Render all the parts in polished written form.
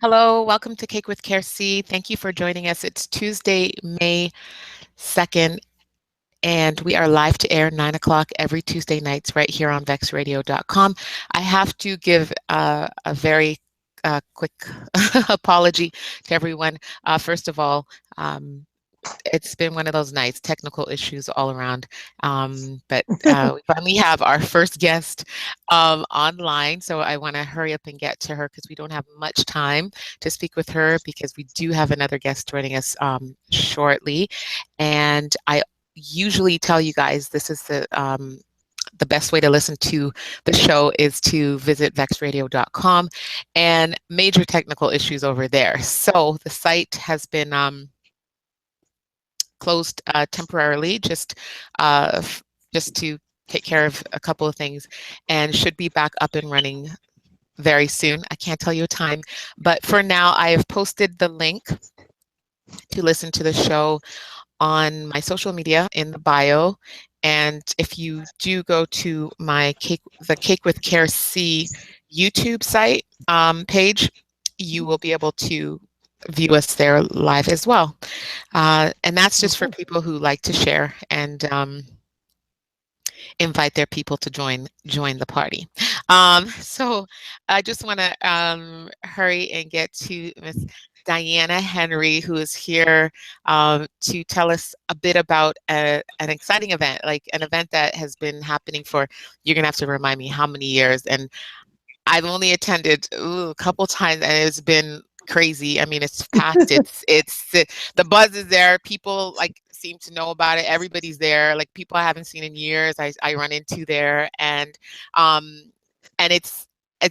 Hello, welcome to Cake with Care C. Thank you for joining us. It's Tuesday, May 2nd, and we are live to air 9 o'clock every Tuesday nights right here on vexradio.com. I have to give a very quick apology to everyone. First of all, um, it's been one of those nights, technical issues all around. But we finally have our first guest online. So I want to hurry up and get to her because we don't have much time to speak with her because we do have another guest joining us shortly. And I usually tell you guys this is the best way to listen to the show is to visit vexradio.com, and major technical issues over there. So the site has been closed temporarily, just to take care of a couple of things, and should be back up and running very soon. I can't tell you a time, but for now, I have posted the link to listen to the show on my social media in the bio. And if you do go to the Cake with Care C YouTube site page, you will be able to view us there live as well. And that's just for people who like to share and invite their people to join the party. So I just want to hurry and get to Miss Diana Henry, who is here to tell us a bit about an exciting event, like an event that has been happening for, you're going to have to remind me how many years. And I've only attended a couple times, and it's been crazy. I mean, it's packed. It's the buzz is there. People like seem to know about it. Everybody's there. Like people I haven't seen in years, I run into there, and it's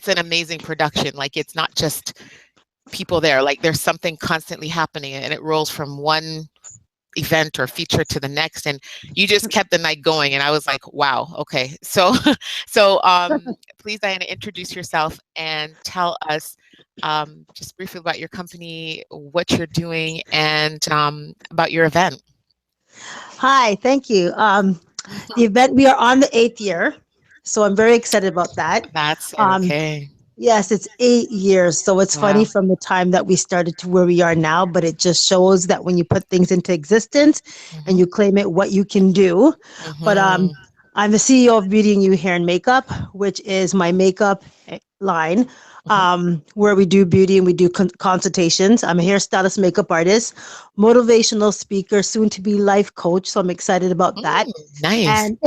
an amazing production. Like it's not just people there. Like there's something constantly happening, and it rolls from one event or feature to the next, and you just kept the night going, and I was like, wow, okay. So please, Diana, introduce yourself and tell us just briefly about your company, what you're doing, and about your event. Hi, thank you. The event, we are on the 8th year, so I'm very excited about that. That's Um, okay. yes, it's 8 years, so it's funny Wow. from the time that we started to where we are now, but it just shows that when you put things into existence and Hmm. you claim it, what you can do. But Hmm. I'm the CEO of Beauty and You Hair and Makeup, which is my makeup line, Hmm. where we do beauty and we do consultations. I'm a hairstylist, makeup artist, motivational speaker, soon to be life coach. So I'm excited about that. Nice. And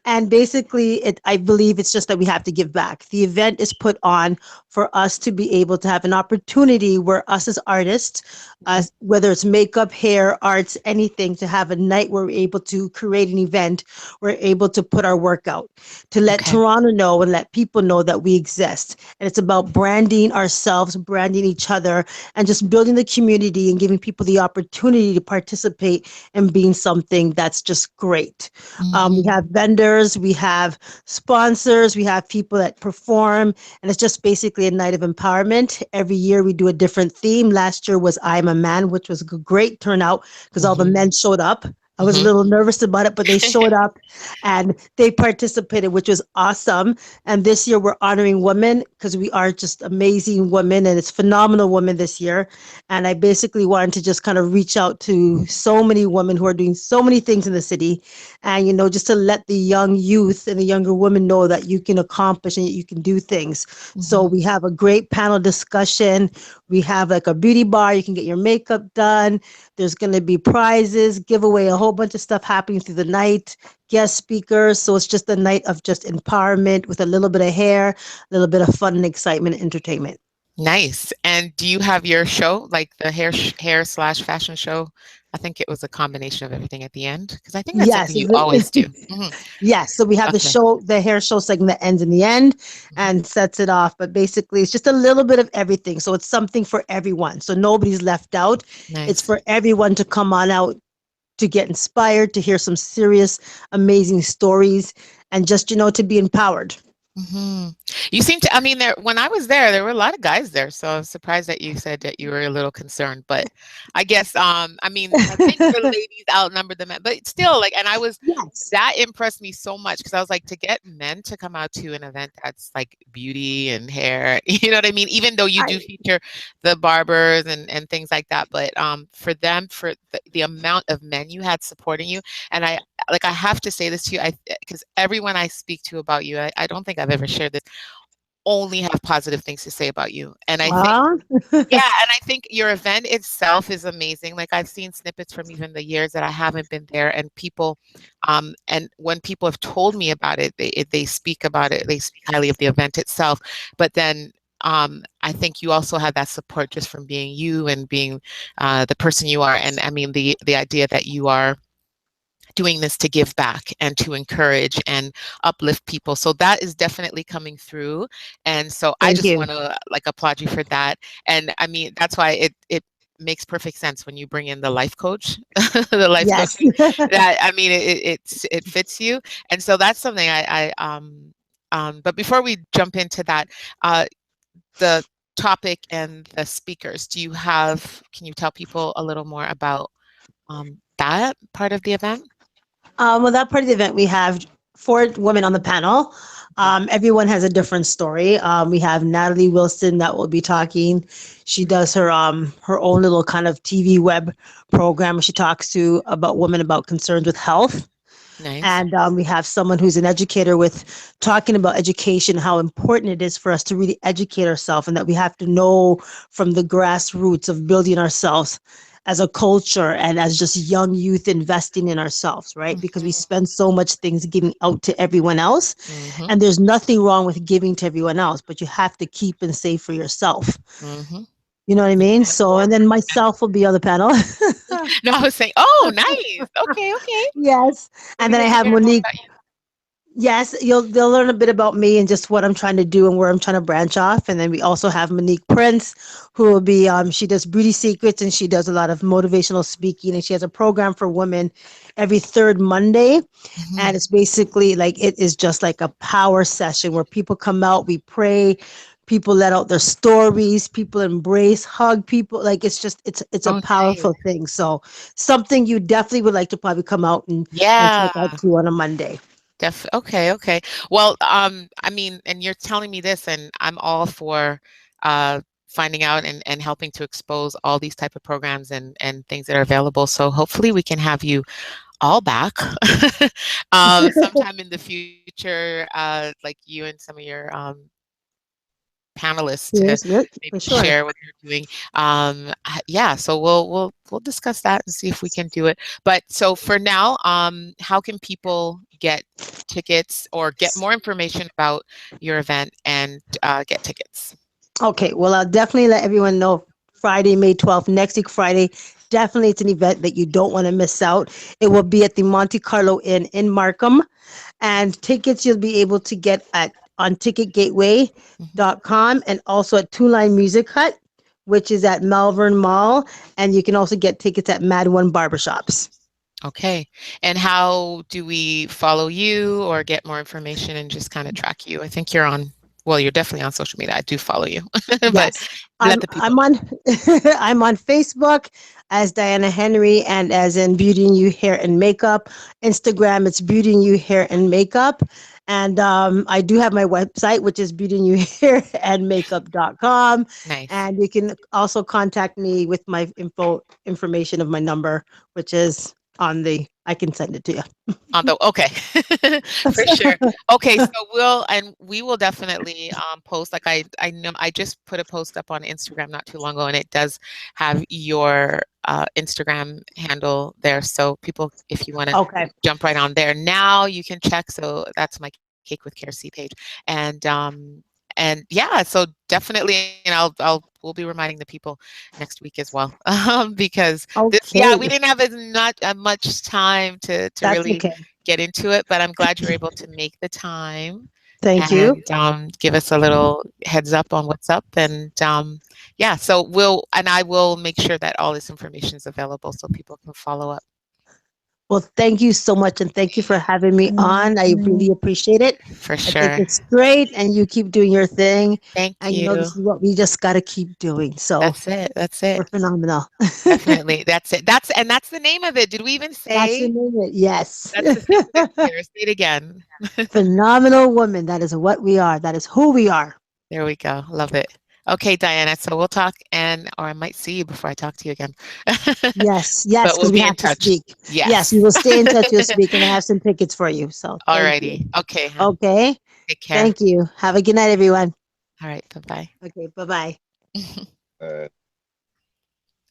and basically I believe it's just that we have to give back. The event is put on for us to be able to have an opportunity where us as artists, Mhm. whether it's makeup, hair, arts, anything, to have a night where we're able to create an event. We're able to put our work out, to let Okay. Toronto know and let people know that we exist. And it's about branding ourselves, branding each other, and just building the community and giving people the opportunity to participate in being something that's just great. We Hmm. have vendors, we have sponsors, we have people that perform, and it's just basically a night of empowerment. Every year we do a different theme. Last year was I'm a Man, which was a great turnout because all the Hmm. men showed up. I was a Hmm. little nervous about it, but they showed up and they participated, which was awesome. And this year we're honoring women because we are just amazing women, and it's phenomenal women this year. And I basically wanted to just kind of reach out to so many women who are doing so many things in the city, and just to let the young youth and the younger women know that you can accomplish and you can do things. So Hmm. we have a great panel discussion. We have like a beauty bar. You can get your makeup done. There's going to be prizes, giveaway, a whole bunch of stuff happening through the night, guest speakers. So it's just a night of just empowerment with a little bit of hair, a little bit of fun and excitement and entertainment. Nice. And do you have your show, like the hair slash fashion show? I think it was a combination of everything at the end, because I think that's Yes. something you always do. Hmm. Yes. So we have the Okay. show, the hair show segment that ends in the end Hmm. and sets it off. But basically, it's just a little bit of everything. So it's something for everyone. So nobody's left out. It's Nice. for everyone to come on out to get inspired, to hear some serious, amazing stories, and just, to be empowered. Hmm. You seem to, I mean, there, when I was there were a lot of guys there, so I was surprised that you said that you were a little concerned. But I guess, I mean, I think the ladies outnumbered the men, but still, like, and I was, Yes. that impressed me so much because I was like, to get men to come out to an event that's like beauty and hair, you know what I mean? Even though you I do feature the barbers and things like that, but for them, for the amount of men you had supporting you, and I, like, I have to say this to you, I, because everyone I speak to about you, I don't think I've ever shared this, only have positive things to say about you. And I think, Well, yeah, and I think your event itself is amazing. Like, I've seen snippets from even the years that I haven't been there, and people, and when people have told me about it, they speak about it, they speak highly of the event itself. But then, I think you also have that support just from being you and being the person you are. And I mean, the idea that you are doing this to give back and to encourage and uplift people. So that is definitely coming through. And so I thank just you. want to like applaud you for that. And I mean, that's why it makes perfect sense when you bring in the life coach, the life Yes. coaching, that, I mean, it fits you. And so that's something but before we jump into that, uh, the topic and the speakers, can you tell people a little more about that part of the event? Well, that part of the event, we have four women on the panel. Okay. Everyone has a different story. We have Natalie Wilson that will be talking. She does her own little kind of TV web program. She talks to about women about concerns with health. Nice. And we have someone who's an educator with talking about education, how important it is for us to really educate ourselves, and that we have to know from the grassroots of building ourselves as a culture and as just young youth investing in ourselves, right? Because we Mhm, spend so much things giving out to everyone else, mhm, and there's nothing wrong with giving to everyone else, but you have to keep and save for yourself. mhm. You know what I You mean? can't So, pour and from then an myself will be on the panel. empty. No, I was saying, oh, nice. Okay, okay. Yes. So And we then I get to have hear more Monique. about Yes, they'll learn a bit about me and just what I'm trying to do and where I'm trying to branch off. And then we also have Monique Prince, who will be she does beauty secrets and she does a lot of motivational speaking and she has a program for women every third Monday. you. And Mhm. it's basically like it is just like a power session where people come out, we pray, people let out their stories, people embrace, hug people. Like it's a Oh, nice. powerful thing. So something you definitely would like to probably come out and check Yeah. out too on a Monday. Okay, okay. Well, I mean, and you're telling me this, and I'm all for finding out and helping to expose all these type of programs and things that are available. So hopefully we can have you all back sometime in the future, like you and some of your panelists to Yes, yep, maybe for sure. share what they're doing. Yeah, so we'll discuss that and see if we can do it. But so for now, how can people get tickets or get more information about your event and get tickets? Okay, well, I'll definitely let everyone know Friday, May 12th, next week, Friday. Definitely, it's an event that you don't want to miss out. It will be at the Monte Carlo Inn in Markham, and tickets you'll be able to get at on Mhm. ticketgateway.com and also at Two Line Music Hut, which is at Malvern Mall, and you can also get tickets at Mad One Barbershops. Okay. And how do we follow you or get more information and just kind of track you? I think you're on, well, you're definitely on social media. I do follow you, but Yes, let the people I'm on I'm on Facebook as Diana Henry and as in Beauty and You Hair and Makeup. Instagram it's Beauty and You Hair and Makeup. And I do have my website, which is beauty and you hair and makeup.com. know. Nice. And you can also contact me with my information of my number, which is on the I can send it to On the okay, for sure. Okay, so we will definitely post. Like I know I just put a post up on Instagram not too long ago, and it does have your Instagram handle there. So people, if you want to Okay. jump right on there now, you can check. So that's my Cake with Care C page, and yeah, so definitely, and I'll we'll be reminding the people next week as well, because this, yeah, we Okay. didn't have as not much time to That's really okay. get into it, but I'm glad you're able to make the time Thank you. and give us a little heads up on what's up. And yeah, so I will make sure that all this information is available so people can follow up. Well, thank you so much, and thank you for having me on. I really appreciate it. For I think sure. it's great, and you keep doing your thing. Thank And you. this is what we just got to keep doing. So That's it. That's it. we're phenomenal. Definitely. That's it. That's the name of it. Did we even That's the say? name of it. Yes. That's the name of it here. Say it again. Phenomenal woman. That is what we are. That is who we are. There we go. Love it. Okay, Diana. So we'll talk or I might see you before I talk to you again. Yes. Yes, But we'll because we be in have to touch. speak. Yes, we Yes. will stay in touch this week, and I have some tickets for you. So thank you. Alrighty. Okay, hun. Okay. Take care. Thank you. Have a good night, everyone. All right. Bye Okay. Bye bye. bye. Uh,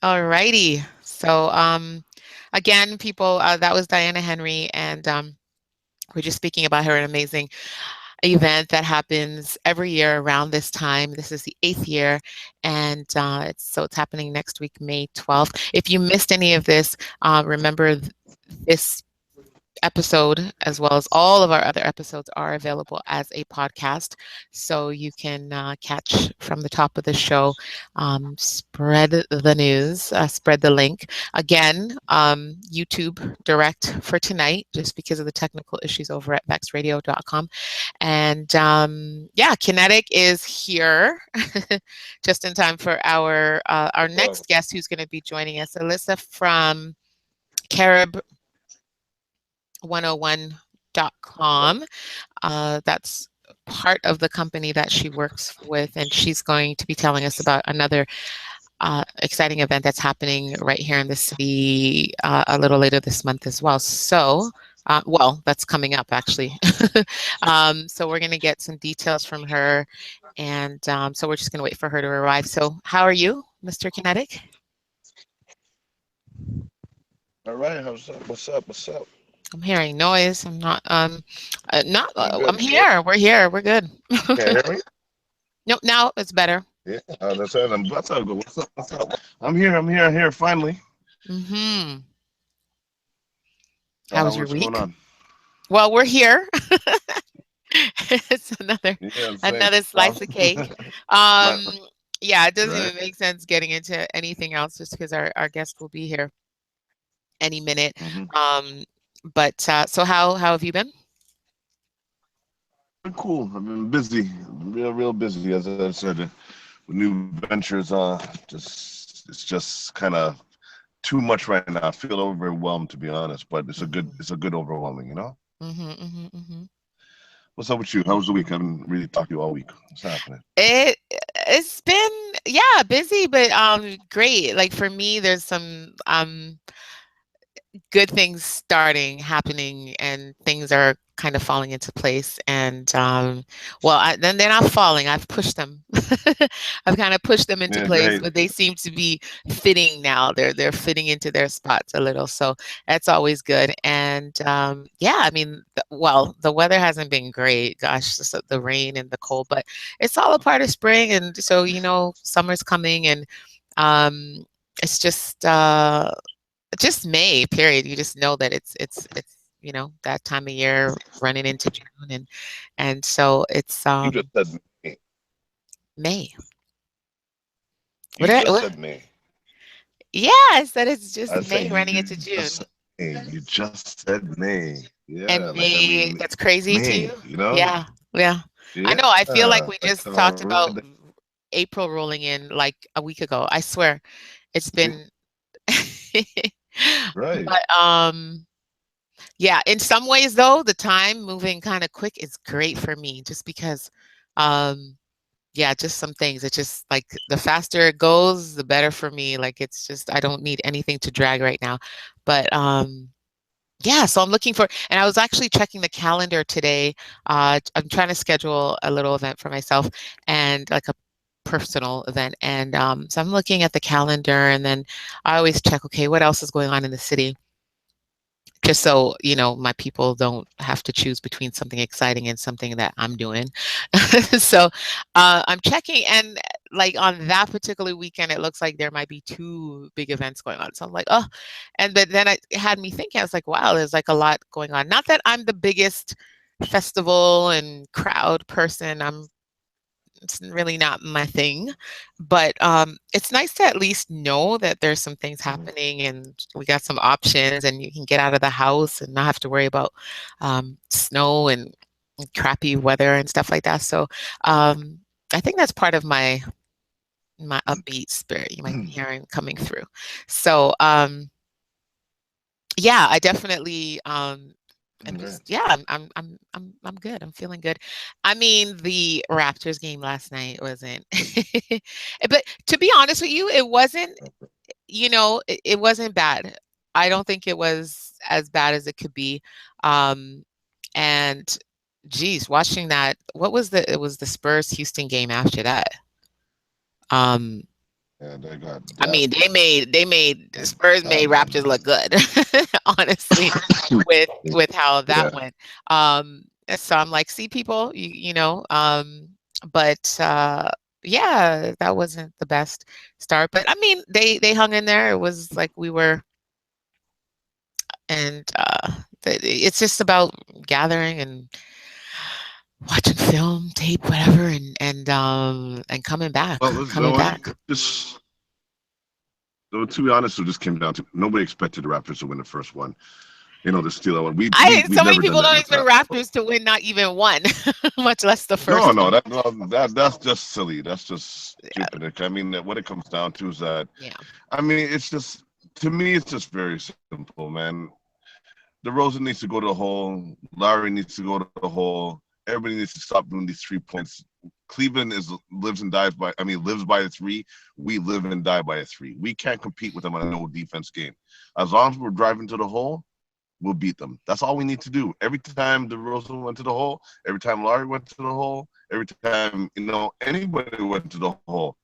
Alrighty. So, again, people, that was Diana Henry, and we're just speaking about her amazing event that happens every year around this time. This is the 8th year, and it's happening next week, May 12th. If you missed any of this, remember this episode, as well as all of our other episodes, are available as a podcast. So you can catch from the top of the show, spread the news, spread the link. Again, YouTube Direct for tonight, just because of the technical issues over at vexradio.com. And yeah, KINETIC is here just in time for our well, next guest, who's going to be joining us, Alyssa from Carib 101.com. That's part of the company that she works with, and she's going to be telling us about another exciting event that's happening right here in the city a little later this month as well. So, well, that's coming up actually. So we're going to get some details from her, and so we're just going to wait for her to arrive. So, how are you, Mr. KINETIC? all right. How's up? What's up? What's up? I'm hearing noise. I'm not. I'm I'm good. You good? here. We're here. We're good. Can't hear me? Nope. Now it's better. Yeah. That's it. What's up? What's up? What's up? I'm here. I'm here. I'm here. Finally. Hmm. How was your What's going week? on? Well, we're here. It's Yeah. Same. another Well, slice of cake. Um, my, yeah, it doesn't right. even make sense getting into anything else just because our guest will be here any minute. Mm-hmm. Um, but so how have you been? Been cool. I've been busy. Real busy. As I said, with new ventures. It's just kind of too much right now. I feel overwhelmed, to be honest. But Hmm. it's a good overwhelming. Hmm. Hmm. Hmm. What's up with you? How was the week? I haven't really talked to you all week. What's happening? It it's been, yeah, busy, but great. Like for me, there's some good things starting happening, and things are kind of falling into place, and well, then they're not falling, I've pushed them. I've kind of pushed them into Yeah, place, great. but they seem to be fitting now. They're fitting into their spots a little, so that's always good. And yeah, I mean, well, the weather hasn't been great, gosh, just the rain and the cold, but it's all a part of spring, and so summer's coming, and um it's just May, period. You just know that it's that time of year running into June, and so it's You just said me. May. You What I, just what? said me. Yeah, I said it's just I May say running you into just June. said me. You just said me. Yeah, And like I May, mean that's crazy to me. you? Yeah, yeah. I Yeah, know. I feel like we like just talked about already. April rolling in like a week ago. I swear, it's See, been. right. But yeah, in some ways though, the time moving kind of quick is great for me, just because um yeah, just some things. It's just like the faster it goes, the better for me. Like it's just I don't need anything to drag right now. But yeah, so I'm looking for, and I was actually checking the calendar today. I'm trying to schedule a little event for myself, and like a personal event. And so I'm looking at the calendar, and then I always check, okay, what else is going on in the city? Just so my people don't have to choose between something exciting and something that I'm doing. So I'm checking, and like on that particular weekend, it looks like there might be two big events going on. So I'm like, oh, but then it had me thinking. I was like, wow, there's like a lot going on. Not that I'm the biggest festival and crowd person. I'm It's really not my thing, but it's nice to at least know that there's some things happening and we got some options, and you can get out of the house and not have to worry about snow and crappy weather and stuff like that. So I think that's part of my upbeat spirit you might be hearing coming through. So yeah, I definitely I'm just, yeah, I'm good. I'm feeling good. I mean, the Raptors game last night wasn't, but to be honest with you, it wasn't, it wasn't bad. I don't think it was as bad as it could be. And geez, watching that, it was the Spurs Houston game after that. Um, Yeah, they got I that. mean, the Spurs made Raptors look good, honestly, with how Yeah. that went. So I'm like, see, people, but yeah, that wasn't the best start. But I mean, they hung in there. It was like we were, and it's just about gathering and watching film, tape, whatever, and coming back, Well, coming back. to be honest, it just came down to nobody expected the Raptors to win the first one. The steal one. So We've many never done people that in don't the expect past. Raptors to win not even one, much less the No, first no, one. that's just silly. That's just Yeah, stupid. I mean, what it comes down to is that yeah. I mean, it's just to me, it's just very simple, man. DeRozan needs to go to the hole. Larry needs to go to the hole. Everybody needs to stop doing these 3 points. Cleveland lives and dies by. I mean, lives by a three. We live and die by a three. We can't compete with them on a no defense game. As long as we're driving to the hole, we'll beat them. That's all we need to do. Every time DeRozan went to the hole, every time Larry went to the hole, every time anybody went to the hole,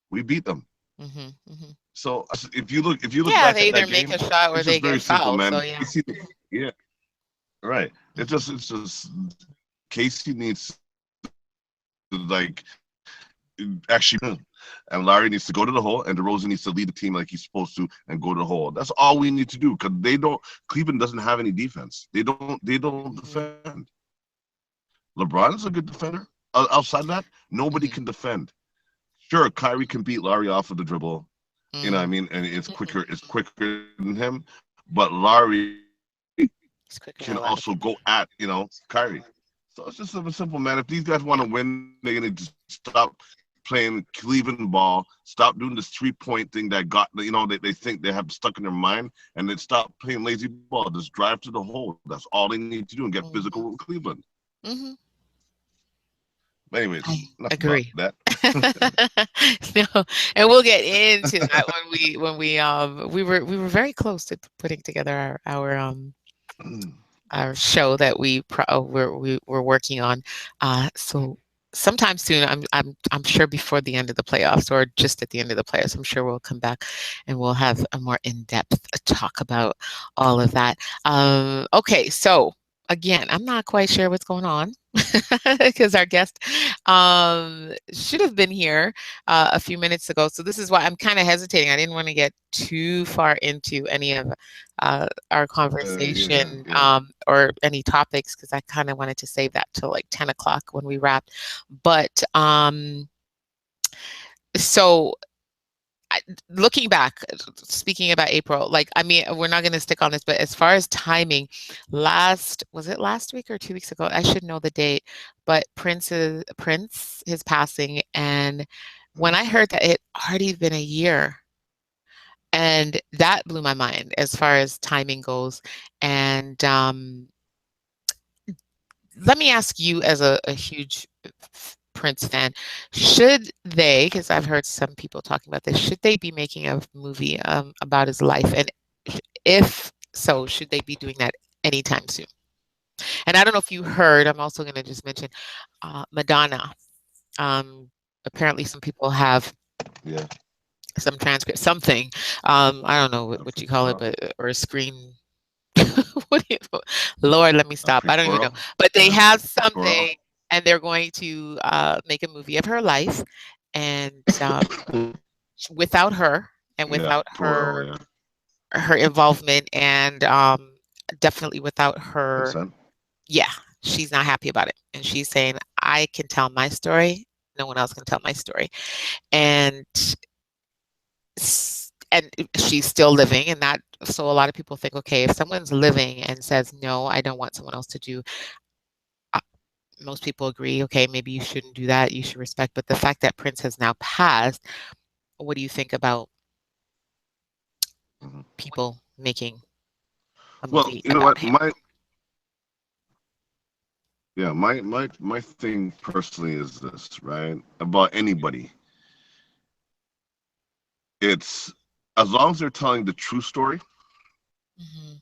we beat them. Mhm, mhm. So if you look back Yeah, at they that either make game, a shot it's or just they very get simple, fouled. man. So yeah. Yeah, right. Mhm, It's just Casey needs to actually, and Larry needs to go to the hole, and DeRozan needs to lead the team like he's supposed to and go to the hole. That's all we need to do because they don't. Cleveland doesn't have any defense. They don't mhm, defend. LeBron's a good defender. Outside of that, nobody can mhm, defend. Sure, Kyrie can beat Larry off of the dribble. You know what I mhm, mean? And it's mhm. quicker. It's quicker than him. But Larry can It's also quicker go than a lot of at people. Kyrie. So it's just simple, man. If these guys want to win, Yeah. they're gonna stop playing Cleveland ball, stop doing this 3 point thing that they think they have stuck in their mind, and then stop playing lazy ball. Just drive to the hole. That's all they need to do and get physical with Cleveland. Mhm, mhm. Anyways, enough I about that. agree. No, and we'll get into that when we were very close to putting together our show that we're working on. So sometime soon, I'm sure before the end of the playoffs or just at the end of the playoffs, I'm sure we'll come back and we'll have a more in-depth talk about all of that. Okay, so again, I'm not quite sure what's going on because our guest should have been here a few minutes ago. So this is why I'm kind of hesitating. I didn't want to get too far into any of our conversation Yeah. or any topics because I kind of wanted to save that till like 10 o'clock when we wrapped. But so looking back, speaking about April, like, I mean, we're not going to stick on this, but as far as timing, was it last week or 2 weeks ago? I should know the date, but his passing. And when I heard that it already been a year, and that blew my mind as far as timing goes. And let me ask you, as a huge Prince fan, should they, because I've heard some people talking about this, should they be making a movie about his life? And if so, should they be doing that anytime soon? And I don't know if you heard, I'm also going to just mention Madonna. Apparently, some people have Yeah. some transcript, something. I don't know what you call it, but or a screen. What do you, Lord, let me stop. I don't even know. Pictorial. But they Yeah. have Pictorial. something, and they're going to make a movie of her life, and without her, and Yeah. without Pictorial. Yeah. her involvement, and definitely without her. Consent. Yeah, she's not happy about it, and she's saying, "I can tell my story. no one else can tell my story. And and she's still living, and that, so a lot of people think, okay, if someone's living and says, no, I don't want someone else to do, uh, most people agree, okay, maybe you shouldn't do that, you should respect. But the fact that Prince has now passed, what do you think about Mhm. people making a Well, movie you know about what? him? My thing personally is this, right? About anybody. It's as long as they're telling the true story, Hmm.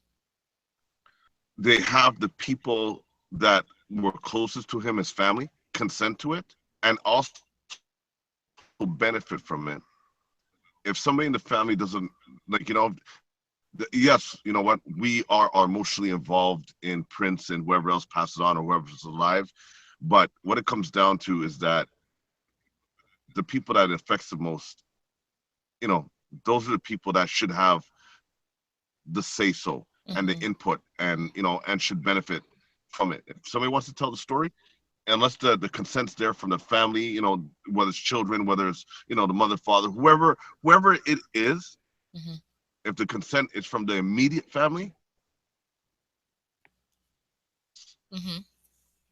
they have the people that were closest to him, his family, consent to it, and also benefit from it. If somebody in the family doesn't, like, yes, you know what? We are emotionally involved in Prince and whoever else passes on or whoever's alive. But what it comes down to is that the people that it affects the most, you know, those are the people that should have the say so and the Hmm. input, and and should benefit from it. If somebody wants to tell the story, unless the consent's there from the family, whether it's children, whether it's the mother, father, whoever it is, Hmm. if the consent is from the immediate family, Hmm.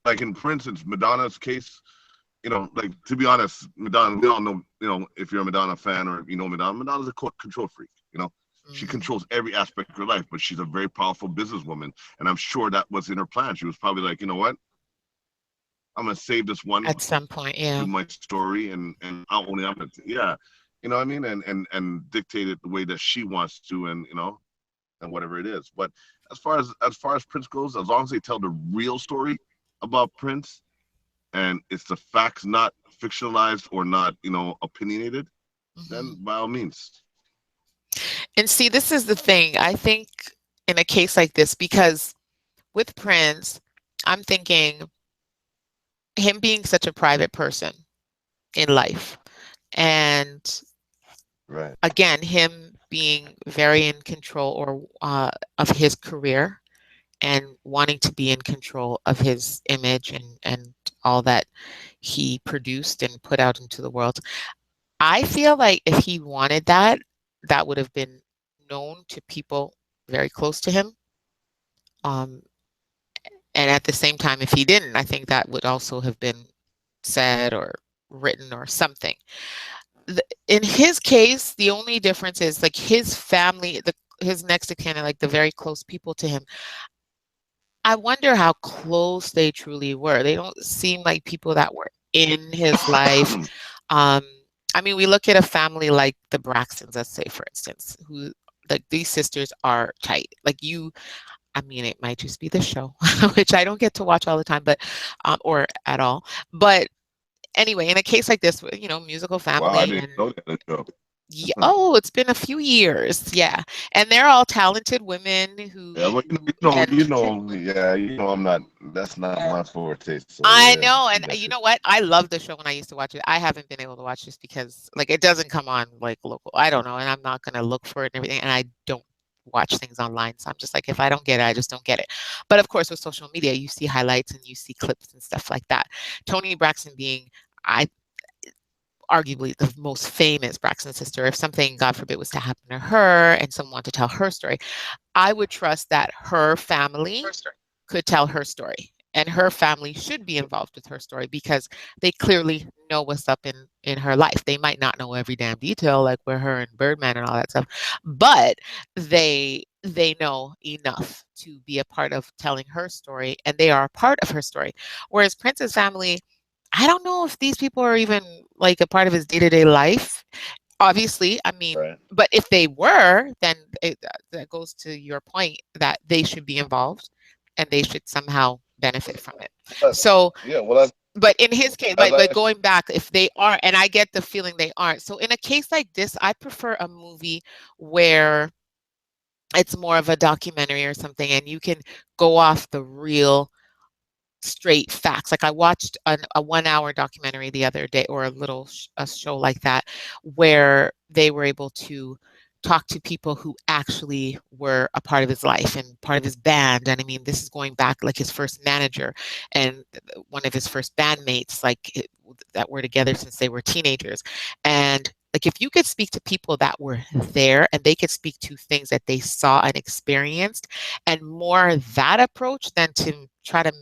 like in, for instance, Madonna's case, like, to be honest, Madonna, we all know, if you're a Madonna fan or if you know Madonna, Madonna's a control freak. She Hmm. controls every aspect of her life, but she's a very powerful businesswoman, and I'm sure that was in her plan. She was probably like, you know what, I'm gonna save this one, At some point, do yeah. my story, and not only I'm gonna, yeah, you know what I mean, and dictate it the way that she wants to, and and whatever it is. But as far as Prince goes, as long as they tell the real story about Prince, and it's the facts, not fictionalized or not, opinionated, then Hmm. by all means. And see, this is the thing. I think in a case like this, because with Prince, I'm thinking him being such a private person in life, and Right. again, him being very in control or of his career and wanting to be in control of his image and all that he produced and put out into the world. I feel like if he wanted that, that would have been known to people very close to him. Um, and at the same time, if he didn't, I think that would also have been said or written or something. In his case, the only difference is like his family, his next of kin, like the very close people to him. I wonder how close they truly were. They don't seem like people that were in his life. Um, I mean, we look at a family like the Braxtons, let's say, for instance, who, like, these sisters are tight. Like, I mean, it might just be the show, which I don't get to watch all the time, but or at all. But anyway, in a case like this, musical Wow, I family, didn't and know that show. yeah, oh, it's been a few years, yeah, and they're all talented women Yeah, who, well, and yeah, I'm not. That's not my forte. So I yeah, know, you and got you your. know what? I love the show when I used to watch it. I haven't been able to watch this because, like, it doesn't come on like local. I don't know, and I'm not gonna look for it and everything. And I don't watch things online, so I'm just like, if I don't get it, I just don't get it. But of course, with social media, you see highlights and you see clips and stuff like that. Toni Braxton being, I arguably the most famous Braxton sister. If something, God forbid, was to happen to her and someone wanted to tell her story, I would trust that her family could tell her story. And her family should be involved with her story because they clearly know what's up in her life. They might not know every damn detail, like where her and Birdman and all that stuff, but they know enough to be a part of telling her story, and they are a part of her story. Whereas Prince's family, I don't know if these people are even like a part of his day-to-day life. Obviously, I mean, Right. but if they were, then that goes to your point that they should be involved and they should somehow benefit from it. But, So, yeah. Well, but in his case, as but I going back, if they are, and I get the feeling they aren't. So in a case like this, I prefer a movie where it's more of a documentary or something, and you can go off the real straight facts. Like I watched a 1 hour documentary the other day, or a show like that, where they were able to talk to people who actually were a part of his life and part of his band. And I mean, this is going back like his first manager and one of his first bandmates, like that were together since they were teenagers. And like, if you could speak to people that were there and they could speak to things that they saw and experienced, and more that approach than to try to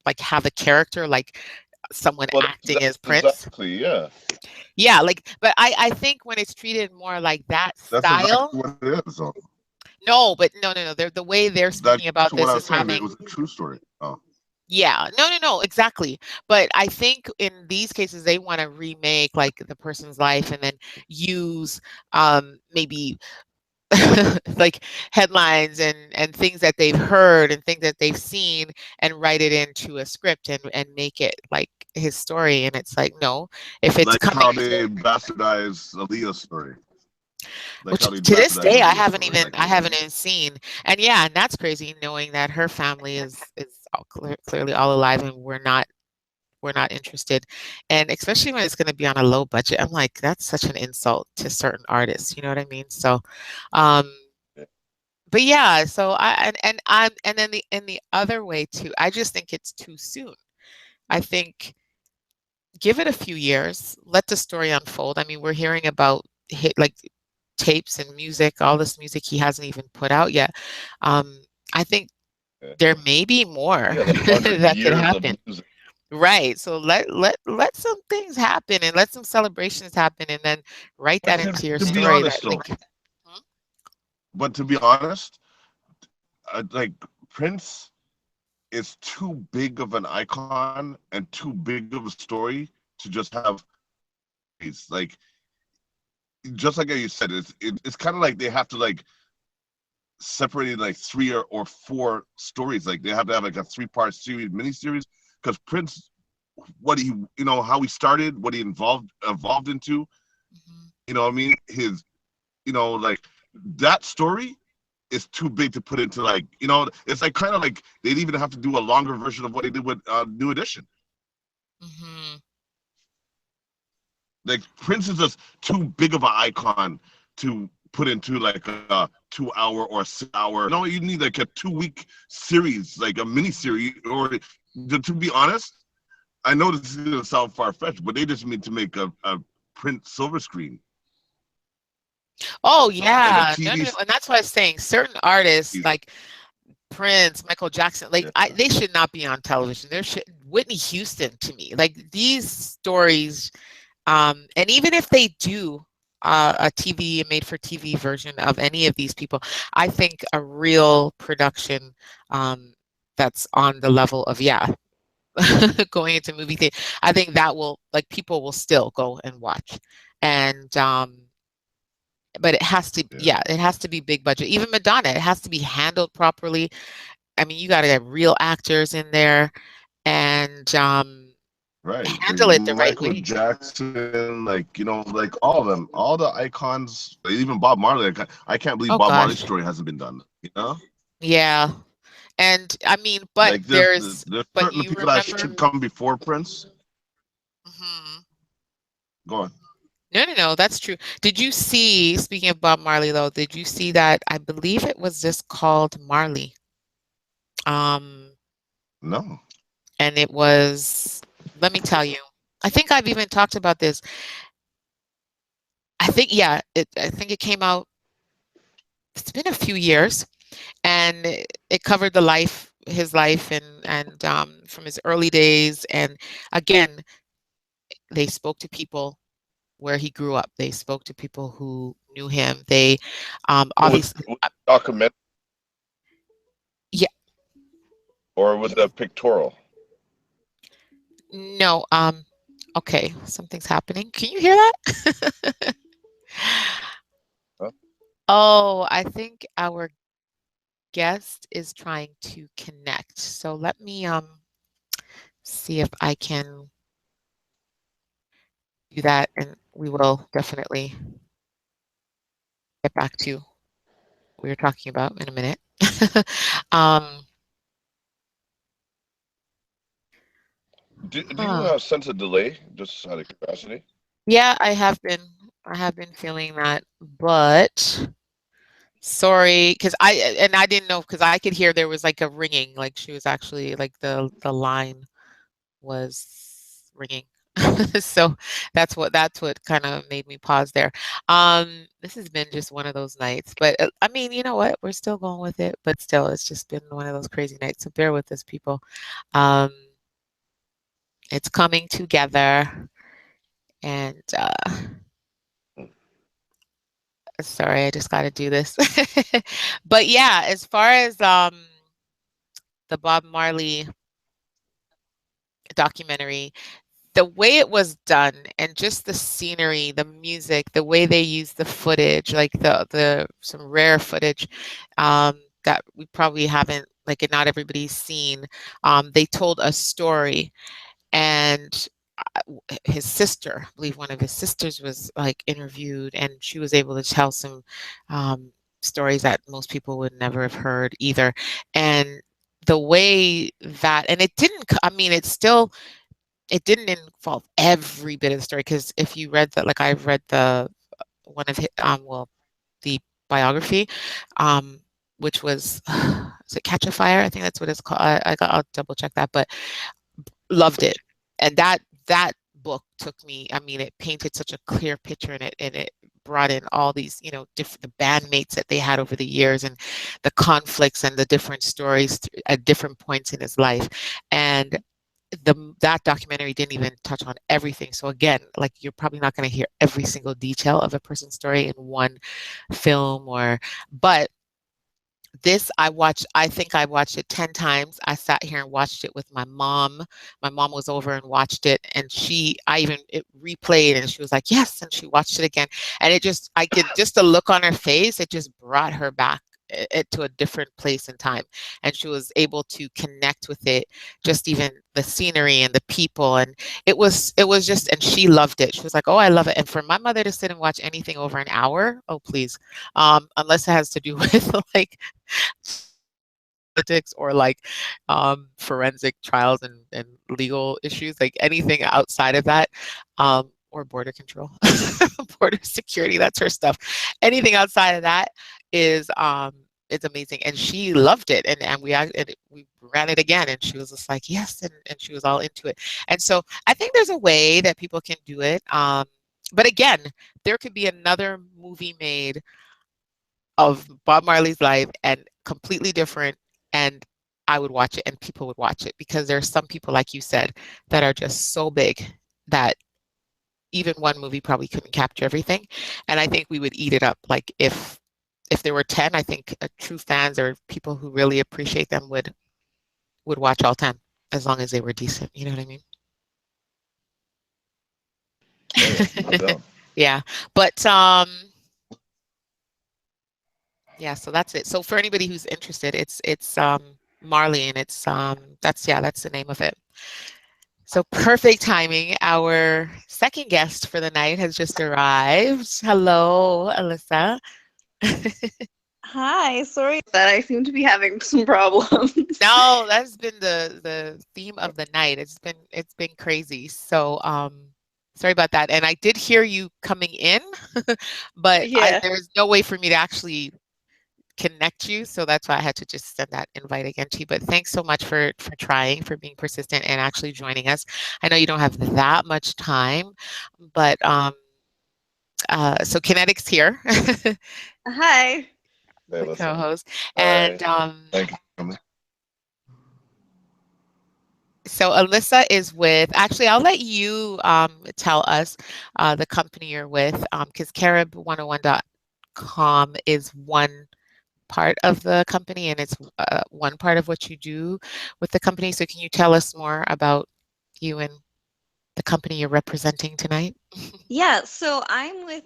like have a character like someone Well, acting as Prince. exactly, yeah. Yeah, like, but I think when it's treated more like that That's exactly style. what it is. So No, but no. They're, the way they're that's speaking what about I was this saying. is It was having. a true story. Oh, Yeah, no, exactly. But I think in these cases they want to remake like the person's life and then use maybe like headlines and things that they've heard and things that they've seen and write it into a script and make it like his story. And it's like, no, if it's like coming how they from, bastardize Aaliyah's story. Like which how they to this bastardize day Aaliyah's story. Like, I haven't even seen. And yeah, and that's crazy knowing that her family is all clearly all alive and we're not interested. And especially when it's going to be on a low budget, I'm like, that's such an insult to certain artists. You know what I mean? So, um, but yeah, so and then the other way too, I just think it's too soon. I think give it a few years, let the story unfold. I mean, we're hearing about hit like tapes and music, all this music he hasn't even put out yet. I think there may be more yeah, like 100 that could years of happen. music. Right. So let some things happen and let some celebrations happen and then write But that into your to be story honest, that though, like. Hmm? but to be honest, like Prince is too big of an icon and too big of a story to just have. It's like just like you said, it's kind of like they have to like separated like three or four stories. Like they have to have like a 3-part series, miniseries, because Prince, what he, how he started, what he evolved into, Mhm. what I mean, his, like that story is too big to put into like, it's like kind of like they'd even have to do a longer version of what they did with New Edition. Mhm. Like Prince is just too big of an icon to put into like a 2 hour or a 6 hour. No, you need like a 2 week series, like a mini Mhm. series. Or to be honest, I know this is gonna sound far fetched, but they just need to make a print silver screen, Oh like a yeah. No. TV. And that's why I was saying certain artists like Prince, Michael Jackson, like Yeah, they should not be on television. There should Whitney Houston to me. Like these stories, and even if they do a TV, a made for TV version of any of these people, I think a real production that's on the level of, yeah, going into movie theater, I think that will, like, people will still go and watch. And but it has to, yeah, yeah, it has to be big budget. Even Madonna, it has to be handled properly. I mean, you got to have real actors in there and right. handle it the right Michael way. Jackson, like like all of them, all the icons, even Bob Marley. I can't believe Oh Bob Marley's gosh. story hasn't been done. Yeah. And I mean, but Like there's but certain you people that remember. should come before Prince. Mhm. Go on. No, that's true. Did you see, speaking of Bob Marley though, did you see that, I believe it was just called Marley? Um, No. and it was, let me tell you, I think I've even talked about this. I think, yeah, I think it came out, it's been a few years, and it covered his life and from his early days. And again, they spoke to people where he grew up. They spoke to people who knew him. They obviously, Was it documentary yeah, or was it pictorial? no, okay, something's happening. Can you hear that? Huh? Oh, I think our guest is trying to connect. So let me see if I can do that, and we will definitely get back to what we were talking about in a minute. um, Do you huh. sense a delay? Just out of curiosity. Yeah, I have been feeling that, but sorry, because I didn't know, because I could hear there was like a ringing, like she was actually like the line was ringing. So that's what kind of made me pause there. This has been just one of those nights, but I mean, you know what? We're still going with it, but still, it's just been one of those crazy nights. So bear with us, people. Um, it's coming together, and sorry, I just got to do this. But yeah, as far as the Bob Marley documentary, the way it was done and just the scenery, the music, the way they used the footage, like the some rare footage that we probably haven't, like, not everybody's seen. They told a story, and his sister, I believe one of his sisters was like interviewed, and she was able to tell some stories that most people would never have heard either. And the way that, and it didn't, I mean, it's still, it didn't involve every bit of the story, because if you read that, like I've read the one of his, well, the biography, um, which was is it Catch a Fire? I think that's what it's called. I'll double check that, but loved it. And that book took me. I mean, it painted such a clear picture, and it brought in all these, different the bandmates that they had over the years, and the conflicts and the different stories at different points in his life. And that documentary didn't even touch on everything. So again, like, you're probably not going to hear every single detail of a person's story in one film, but this I think I watched it 10 times. I sat here and watched it with my mom. My mom was over and watched it, and I even it replayed, and she was like, "Yes," and she watched it again. And I could just the look on her face, it just brought her back to a different place in time. And she was able to connect with it, just even the scenery and the people. And it was just, and she loved it. She was like, "Oh, I love it." And for my mother to sit and watch anything over an hour, oh, please. Unless it has to do with like politics, or like forensic trials and legal issues, like anything outside of that, or border control, border security, that's her stuff. Anything outside of that is it's amazing. And she loved it, and we ran it again, and she was just like, yes, and she was all into it. And so I think there's a way that people can do it. But again, there could be another movie made of Bob Marley's life, and completely different, and I would watch it, and people would watch it, because there's some people, like you said, that are just so big that even one movie probably couldn't capture everything. And I think we would eat it up. Like, if there were 10, I think true fans, or people who really appreciate them, would watch all 10, as long as they were decent. You know what I mean? Oh yeah, no doubt. Yeah. But yeah, so that's it. So for anybody who's interested, it's Marley, and it's that's the name of it. So perfect timing. Our second guest for the night has just arrived. Hello, Alyssa. Hi, sorry that I seem to be having some problems. No, that's been the theme of the night. It's been crazy. So sorry about that. And I did hear you coming in, but Yeah. there's no way for me to actually connect you, so that's why I had to just send that invite again to you. But thanks so much for trying, for being persistent, and actually joining us. I know you don't have that much time, but so KINETIC's here, Hi. Hey, the listen. co-host. All And right. Thank you for coming. so Alyssa is with, actually, I'll let you tell us the company you're with, because Carib101.com is one part of the company, and it's one part of what you do with the company. So can you tell us more about you and the company you're representing tonight? Yeah, so I'm with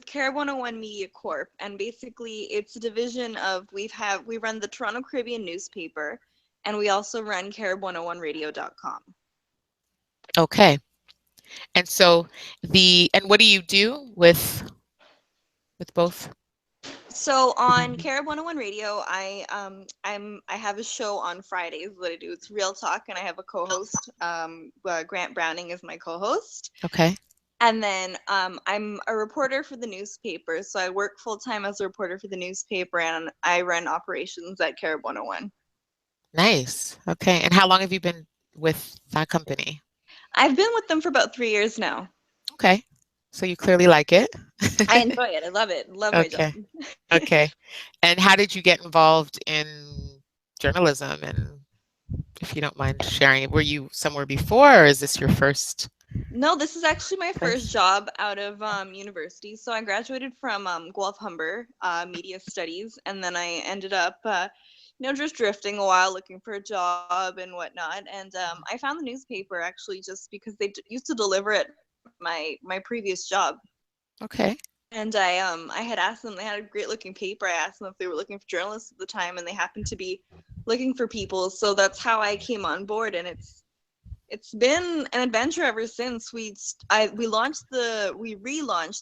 Carib 101 Media Corp, and basically it's a division of we run the Toronto Caribbean newspaper, and we also run Carib101radio.com. Okay. And so and what do you do with both? So on Carib 101 Radio, I have a show on Fridays. What I do, it's Real Talk, and I have a co-host. Grant Browning is my co-host. Okay. And then I'm a reporter for the newspaper. So I work full time as a reporter for the newspaper, and I run operations at Carib 101. Nice. Okay. And how long have you been with that company? I've been with them for about 3 years now. Okay. So you clearly like it. I enjoy it. I love it. Love my job. Okay. Okay. And how did you get involved in journalism? And if you don't mind sharing, were you somewhere before, or is this your first No, this is actually my first place? job out of university. So I graduated from Guelph Humber Media Studies, and then I ended up, just drifting a while looking for a job and whatnot. And I found the newspaper actually just because they used to deliver it my previous job. Okay. And I had asked them, they had a great looking paper. I asked them if they were looking for journalists at the time, and they happened to be looking for people. So that's how I came on board, and it's been an adventure ever since. We relaunched the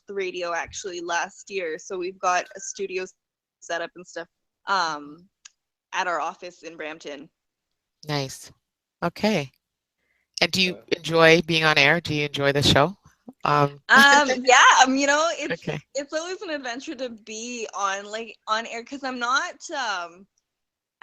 radio actually last year, so we've got a studio set up and stuff at our office in Brampton. Nice. Okay. And do you enjoy being on air? Do you enjoy the show? Yeah, it's Okay. it's always an adventure to be on air because I'm not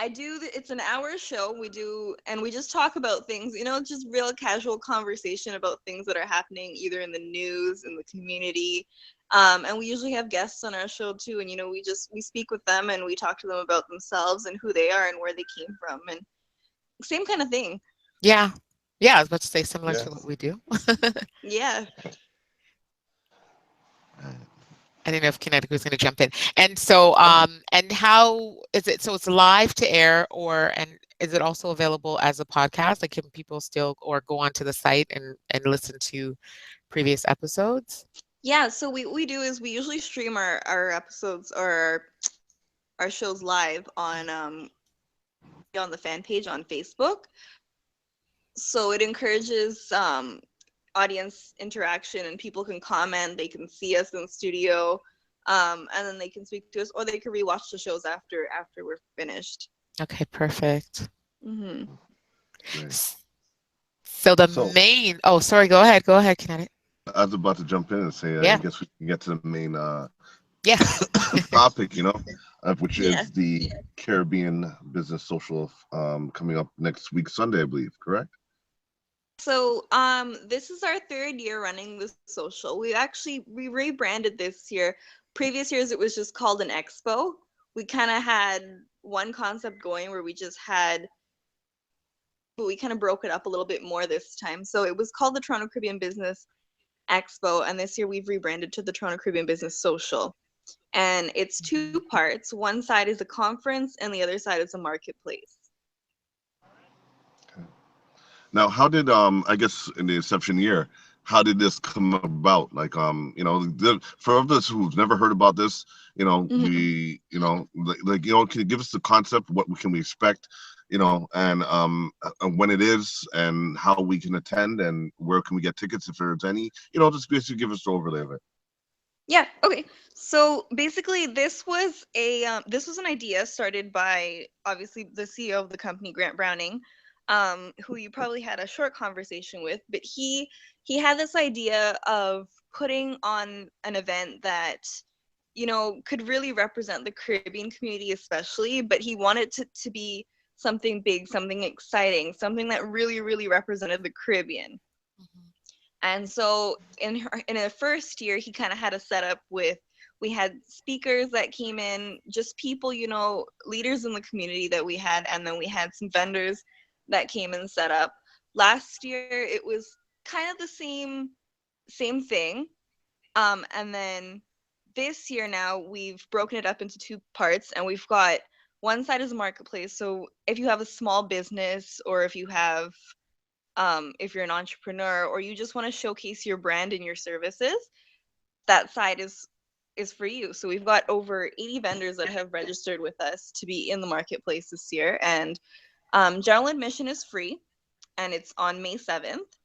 it's an hour show we do, and we just talk about things, just real casual conversation about things that are happening either in the news, in the community. And we usually have guests on our show too, and we speak with them and we talk to them about themselves and who they are and where they came from, and same kind of thing. Yeah. Yeah, I was about to say similar Yeah. to what we do. Yeah. I didn't know if KINETIC was going to jump in. And so, and how is it? So it's live to air, and is it also available as a podcast? Like, can people still or go onto the site and listen to previous episodes? Yeah, so we do is we usually stream our episodes or our shows live on the fan page on Facebook. So it encourages audience interaction, and people can comment, they can see us in the studio, and then they can speak to us, or they can rewatch the shows after we're finished. Okay, perfect. Mm-hmm. Great. So the So main, oh, sorry, go ahead, KINETIC. I was about to jump in and say, I Yeah. guess we can get to the main Yes. topic, which Yeah. is the Caribbean Business Social coming up next week, Sunday, I believe, correct? Yeah, so this is our third year running the social. We rebranded this year. Previous years it was just called an expo. We kind of had one concept going where we just had, but we kind of broke it up a little bit more this time. So it was called the Toronto Caribbean Business Expo, and this year we've rebranded to the Toronto Caribbean Business Social. And it's two parts. One side is a conference and the other side is a marketplace. Now, how did I guess in the inception year, how did this come about? Like for others who've never heard about this, Mhm. we can you give us the concept? What can we expect? And when it is, and how we can attend, and where can we get tickets if there's any? Just basically give us the overlay of it. Yeah. Okay. So basically, this was an idea started by obviously the CEO of the company, Grant Browning, who you probably had a short conversation with. But he had this idea of putting on an event that could really represent the Caribbean community, especially. But he wanted to be something big, something exciting, something that really, really represented the Caribbean. And so in the first year, he kind of had a setup with, we had speakers that came in, just people, leaders in the community that we had, and then we had some vendors that came and set up. Last year, it was kind of the same thing. And then this year now, we've broken it up into two parts, and we've got one side is a marketplace. So if you have a small business, or if you're an entrepreneur, or you just want to showcase your brand and your services, that side is for you. So we've got over 80 vendors that have registered with us to be in the marketplace this year. And general admission is free, and it's on May 7th,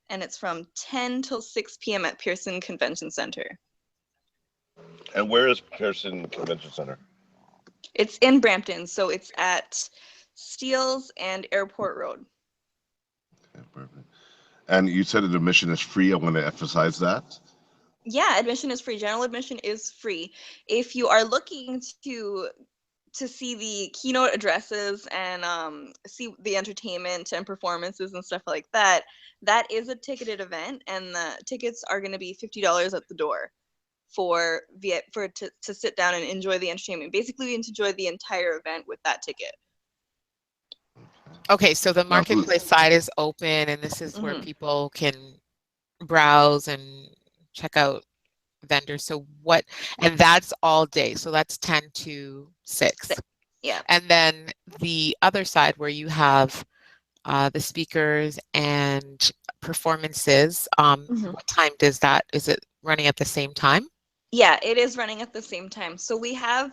and it's from 10 till 6 p.m. at Pearson Convention Center. And where is Pearson Convention Center? It's in Brampton, so it's at Steeles and Airport Road. Okay, perfect. And you said the admission is free. I want to emphasize that. Yeah, admission is free. General admission is free. If you are looking to to see the keynote addresses and see the entertainment and performances and stuff like that, that is a ticketed event, and the tickets are going to be $50 at the door to sit down and enjoy the entertainment. Basically, we enjoy the entire event with that ticket. Okay, so the marketplace side is open, and this is where people can browse and check out vendors. So and that's all day. So that's 10 to 6. Yeah. And then the other side where you have the speakers and performances, what time is it running at the same time? Yeah, it is running at the same time. So we have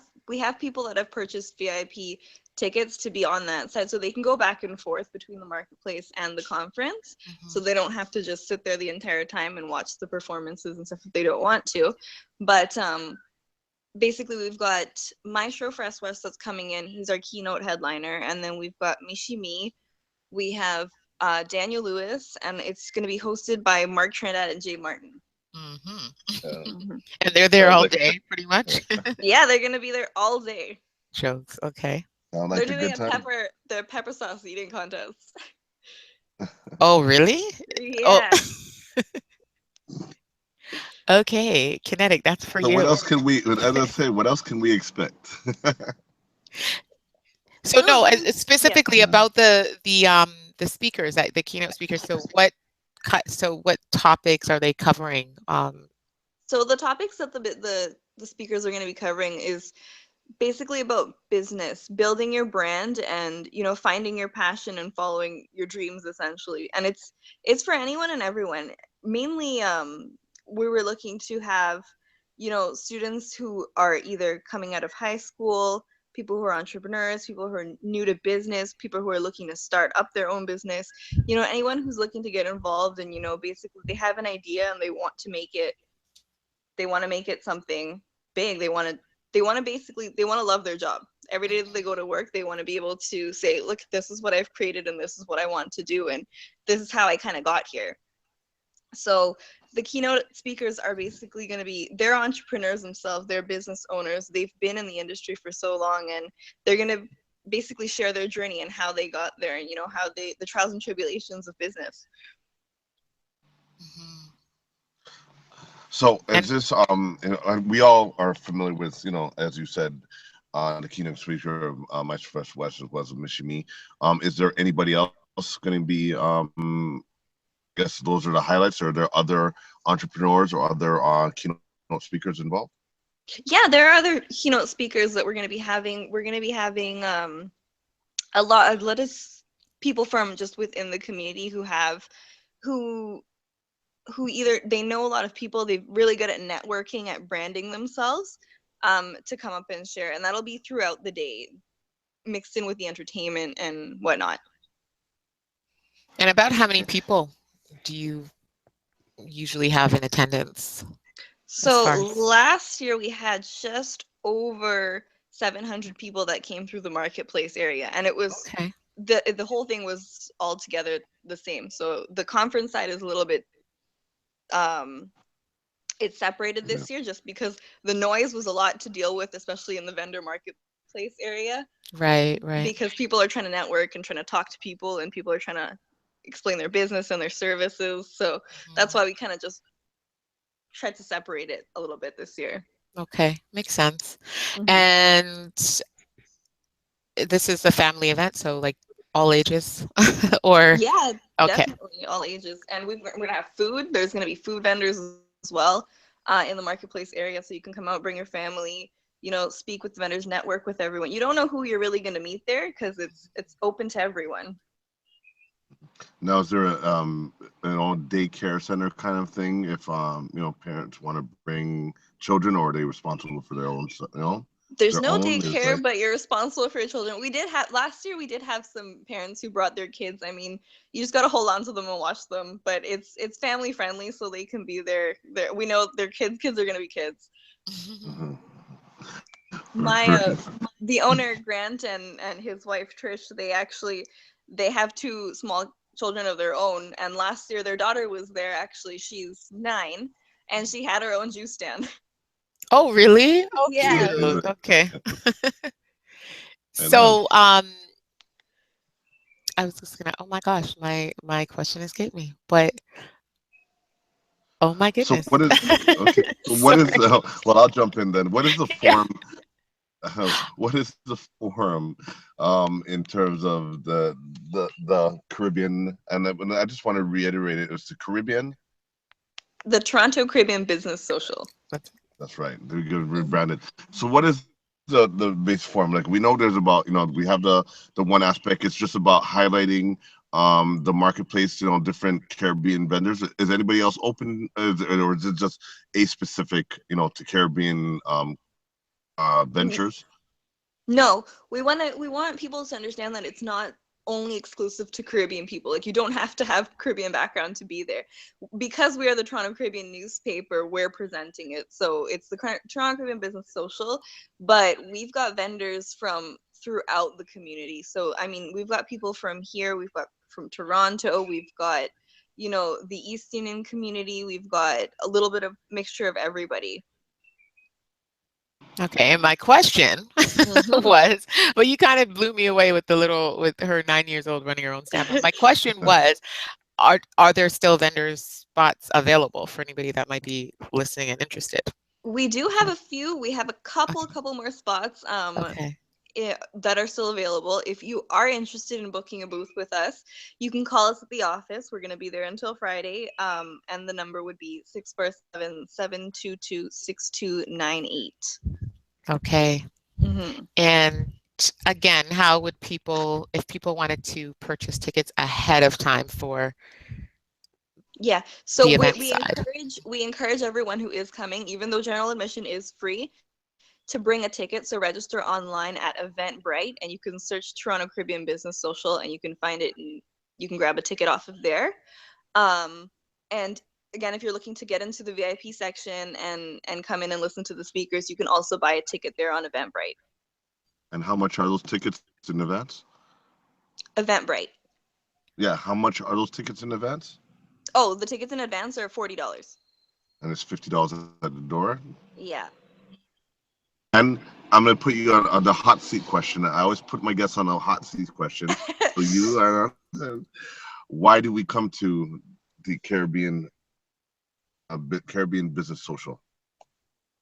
people that have purchased VIP tickets to be on that side, so they can go back and forth between the marketplace and the conference. So they don't have to just sit there the entire time and watch the performances and stuff if they don't want to. But basically, we've got Maestro Fresh West that's coming in. He's our keynote headliner. And then we've got Mishimi. We have Daniel Lewis, and it's going to be hosted by Mark Trinidad and Jay Martin. And they're there all day, pretty much. Yeah, they're going to be there all day. Jokes, okay. Like they're doing a pepper sauce eating contest. Oh, really? Yeah. Oh. Okay, KINETIC, that's for you. What else can we? As I say, what else can we expect? So no, specifically about the speakers, the keynote speakers. So what topics are they covering? So the topics that the speakers are going to be covering is basically about business, building your brand, and finding your passion and following your dreams, essentially. And it's for anyone and everyone. Mainly, we were looking to have students who are either coming out of high school, people who are entrepreneurs, people who are new to business, people who are looking to start up their own business, anyone who's looking to get involved, and basically they have an idea and they want to make it something big. They want to love their job. Every day that they go to work, they want to be able to say, look, this is what I've created and this is what I want to do, and this is how I kind of got here. So the keynote speakers are basically going to be, they're entrepreneurs themselves, they're business owners, they've been in the industry for so long, and they're going to basically share their journey and how they got there, and how the trials and tribulations of business. So is this we all are familiar with, as you said, the keynote speaker, Maestro Fresh West, as well as Mishimi. Is there anybody else going to be I guess those are the highlights, or are there other entrepreneurs or other keynote speakers involved? Yeah, there are other keynote speakers that we're going to be having. We're going to be having a lot of people from just within the community who either they know a lot of people, they're really good at networking, at branding themselves, to come up and share. And that'll be throughout the day, mixed in with the entertainment and whatnot. And about how many people do you usually have in attendance? So last year we had just over 700 people that came through the marketplace area, and it was the whole thing was all together the same. So the conference side is a little bit it's separated this year just because the noise was a lot to deal with, especially in the vendor marketplace area. Right. Because people are trying to network and trying to talk to people, and people are trying to explain their business and their services. So that's why we kind of just tried to separate it a little bit this year. Okay, makes sense. And this is a family event, so like all ages, or definitely all ages. And we're gonna have food. There's gonna be food vendors as well in the marketplace area, so you can come out, bring your family, speak with the vendors, network with everyone. You don't know who you're really gonna meet there because it's open to everyone. Now, is there an old daycare center kind of thing if parents want to bring children, or are they responsible for their own? There's no daycare, but you're responsible for your children. Last year we did have some parents who brought their kids. I mean, you just got to hold on to them and watch them, but it's family friendly, so they can be there. We know their kids are going to be kids. The owner Grant and his wife Trish, they have two small children of their own, and last year their daughter was there. Actually, she's 9, and she had her own juice stand. Oh, really? Oh, yeah. cute. Okay. Amen. So, I was just gonna, oh my gosh, my question escaped me, but oh my So goodness. what is okay? So what is Sorry. well? I'll jump in then. What is the Yeah. form? What is the forum in terms of the Caribbean? And I just want to reiterate it. It's the Caribbean. The Toronto Caribbean Business Social. That's right. They're good rebranded. So what is the base form? Like we know there's about we have the one aspect. It's just about highlighting the marketplace. Different Caribbean vendors. Is anybody else open, or is it just a specific to Caribbean ventures? No, we want people to understand that it's not only exclusive to Caribbean people. Like you don't have to have Caribbean background to be there. Because we are the Toronto Caribbean newspaper, we're presenting it. So it's the Toronto Caribbean Business Social, but we've got vendors from throughout the community. So I mean, we've got people from here, we've got from Toronto, we've got the East Indian community, we've got a little bit of mixture of everybody. Okay, and my question was, well, you kind of blew me away with with her 9 years old running her own stand. But my question was, are there still vendors spots available for anybody that might be listening and interested? We do have a few. We have a couple more spots Okay. that are still available. If you are interested in booking a booth with us, you can call us at the office. We're going to be there until Friday. And the number would be 647-722-6298. Okay. Mm-hmm. And again, how would people, if people wanted to purchase tickets ahead of time for Yeah. So the we, event we side? encourage everyone who is coming, even though general admission is free, to bring a ticket. So register online at Eventbrite, and you can search Toronto Caribbean Business Social, and you can find it, and you can grab a ticket off of there. And again, if you're looking to get into the VIP section and come in and listen to the speakers, you can also buy a ticket there on Eventbrite. And how much are those tickets in advance? Eventbrite. Yeah, how much are those tickets in advance? Oh, the tickets in advance are $40. And it's $50 at the door. Yeah. And I'm gonna put you on the hot seat question. I always put my guests on a hot seat question. So you are. Why do we come to the Caribbean Business Social?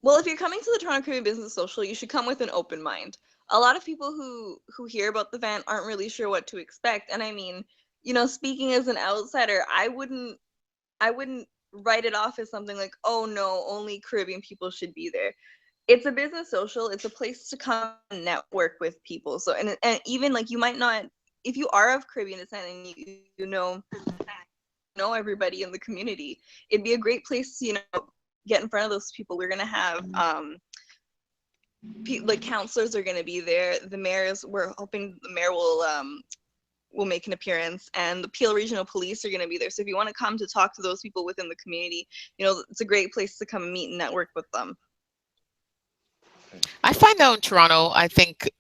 Well, if you're coming to the Toronto Caribbean Business Social, you should come with an open mind. A lot of people who hear about the event aren't really sure what to expect. And I mean, speaking as an outsider, I wouldn't write it off as something like, oh no, only Caribbean people should be there. It's a business social. It's a place to come and network with people. So and even like you might not, if you are of Caribbean descent and you know everybody in the community, it'd be a great place to get in front of those people. We're gonna have like counselors are gonna be there. We're hoping the mayor will make an appearance, and the Peel Regional Police are gonna be there. So if you want to come to talk to those people within the community, it's a great place to come and meet and network with them. I find though in Toronto, I think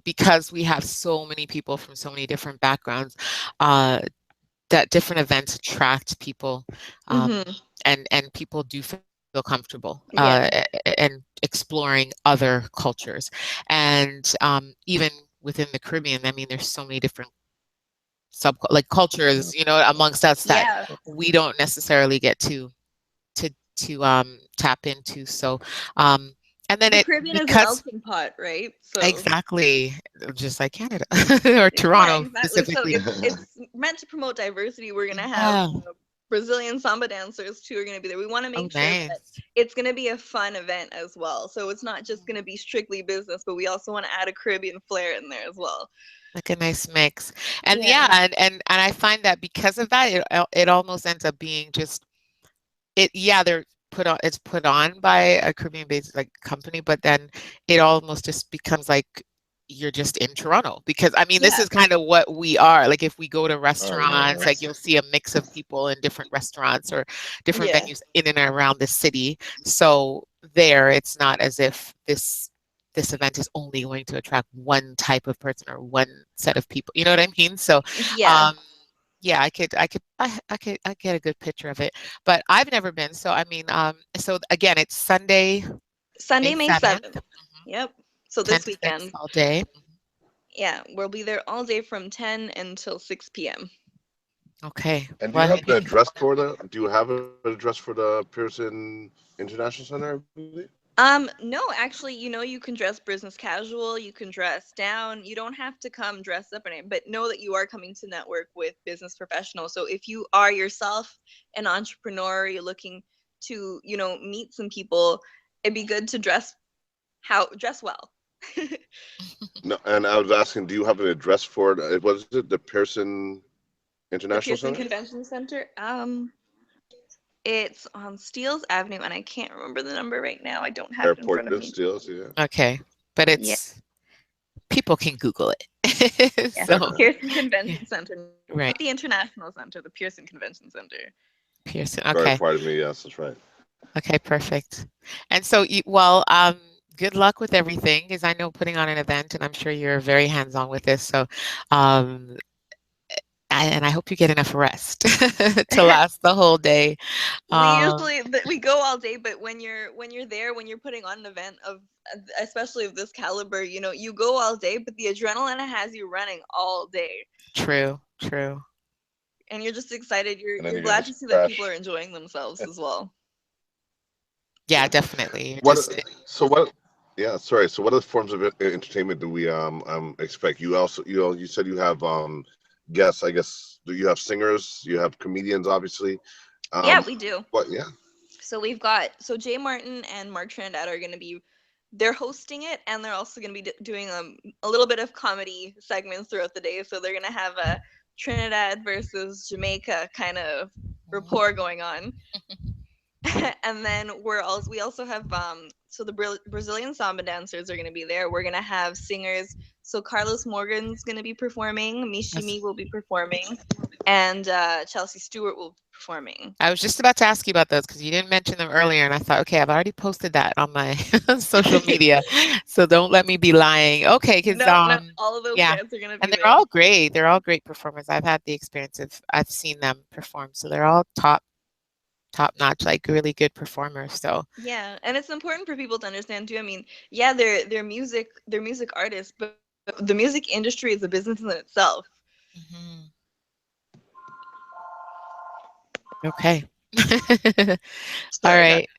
because we have so many people from so many different backgrounds, that different events attract people, and people do feel comfortable and exploring other cultures, and even within the Caribbean. I mean, there's so many different cultures, amongst us that we don't necessarily get to tap into. So and then the Caribbean is a melting pot, right? So exactly, just like Canada or Toronto exactly. specifically. So it's meant to promote diversity. We're gonna have Brazilian samba dancers too are gonna be there. We want to make sure that it's gonna be a fun event as well. So it's not just gonna be strictly business, but we also want to add a Caribbean flair in there as well. Like a nice mix. And and I find that because of that, it almost ends up being just they're it's put on by a Caribbean-based company, but then it almost just becomes like you're just in Toronto, because I mean this is kind of what we are. Like if we go to restaurants, like you'll see a mix of people in different restaurants or different venues in and around the city. So it's not as if this event is only going to attract one type of person or one set of people. You know what I mean? So I get a good picture of it, but I've never been. So I mean, so again, it's Sunday, May 7th. Yep. So 10 this to 6 weekend, all day. yeah, we'll be there all day from 10 until 6 p.m. Okay. And do you Well, have the address for the? Do you have an address for the Pearson International Center? I believe. No, actually, you can dress business casual, you can dress down. You don't have to come dressed up in it, but know that you are coming to network with business professionals. So if you are yourself an entrepreneur, you're looking to, meet some people, it'd be good to dress well. No, and I was asking, do you have an address for it? Was it the Pearson The International Pearson Center? Convention Center, it's on Steeles Avenue, and I can't remember the number right now. I don't have it in front of Airport me. Steels, yeah. okay. But Yeah, people can Google it. yeah. So, Pearson yeah, Convention Center, not the right. International Center, the Pearson Convention Center. Pearson. Sorry, Okay. pardon me. Yes, that's right. Okay, perfect. And so, well, good luck with everything, because I know putting on an event, and I'm sure you're very hands-on with this. So, um, and I hope you get enough rest to last the whole day. We Um, usually we go all day, but when you're there, when you're putting on an event of especially of this caliber, you go all day, but the adrenaline has you running all day, True, true. and you're just excited. You're And then you're you're gonna glad to see that crash. people are enjoying themselves as well. Yeah, definitely. You're What? just So what? Yeah, sorry. So what other forms of entertainment do we expect? You also you said you have guests. I guess do you have singers? You have comedians, obviously. Yeah, Um, we do. what? Yeah. So Jay Martin and Mark Trinidad are going to be they're hosting it, and they're also going to be doing a little bit of comedy segments throughout the day. So they're going to have a Trinidad versus Jamaica kind of rapport going on. And then we also have so the Brazilian samba dancers are going to be there. We're going to have singers. So Carlos Morgan's going to be performing, Yes. Mishimi will be performing, and Chelsea Stewart will be performing. I was just about to ask you about those because you didn't mention them earlier, and I thought, okay, I've already posted that on my social media, so don't let me be lying. Okay, because No, all of those yeah, bands are going to and be they're there. all great. They're all great performers. I've had the experience of I've seen them perform, so they're all top notch, like really good performers. So Yeah, and it's important for people to understand too. I mean, yeah, they're music artists, but the music industry is a business in itself. mhm. Okay. All Sorry, Dr. right.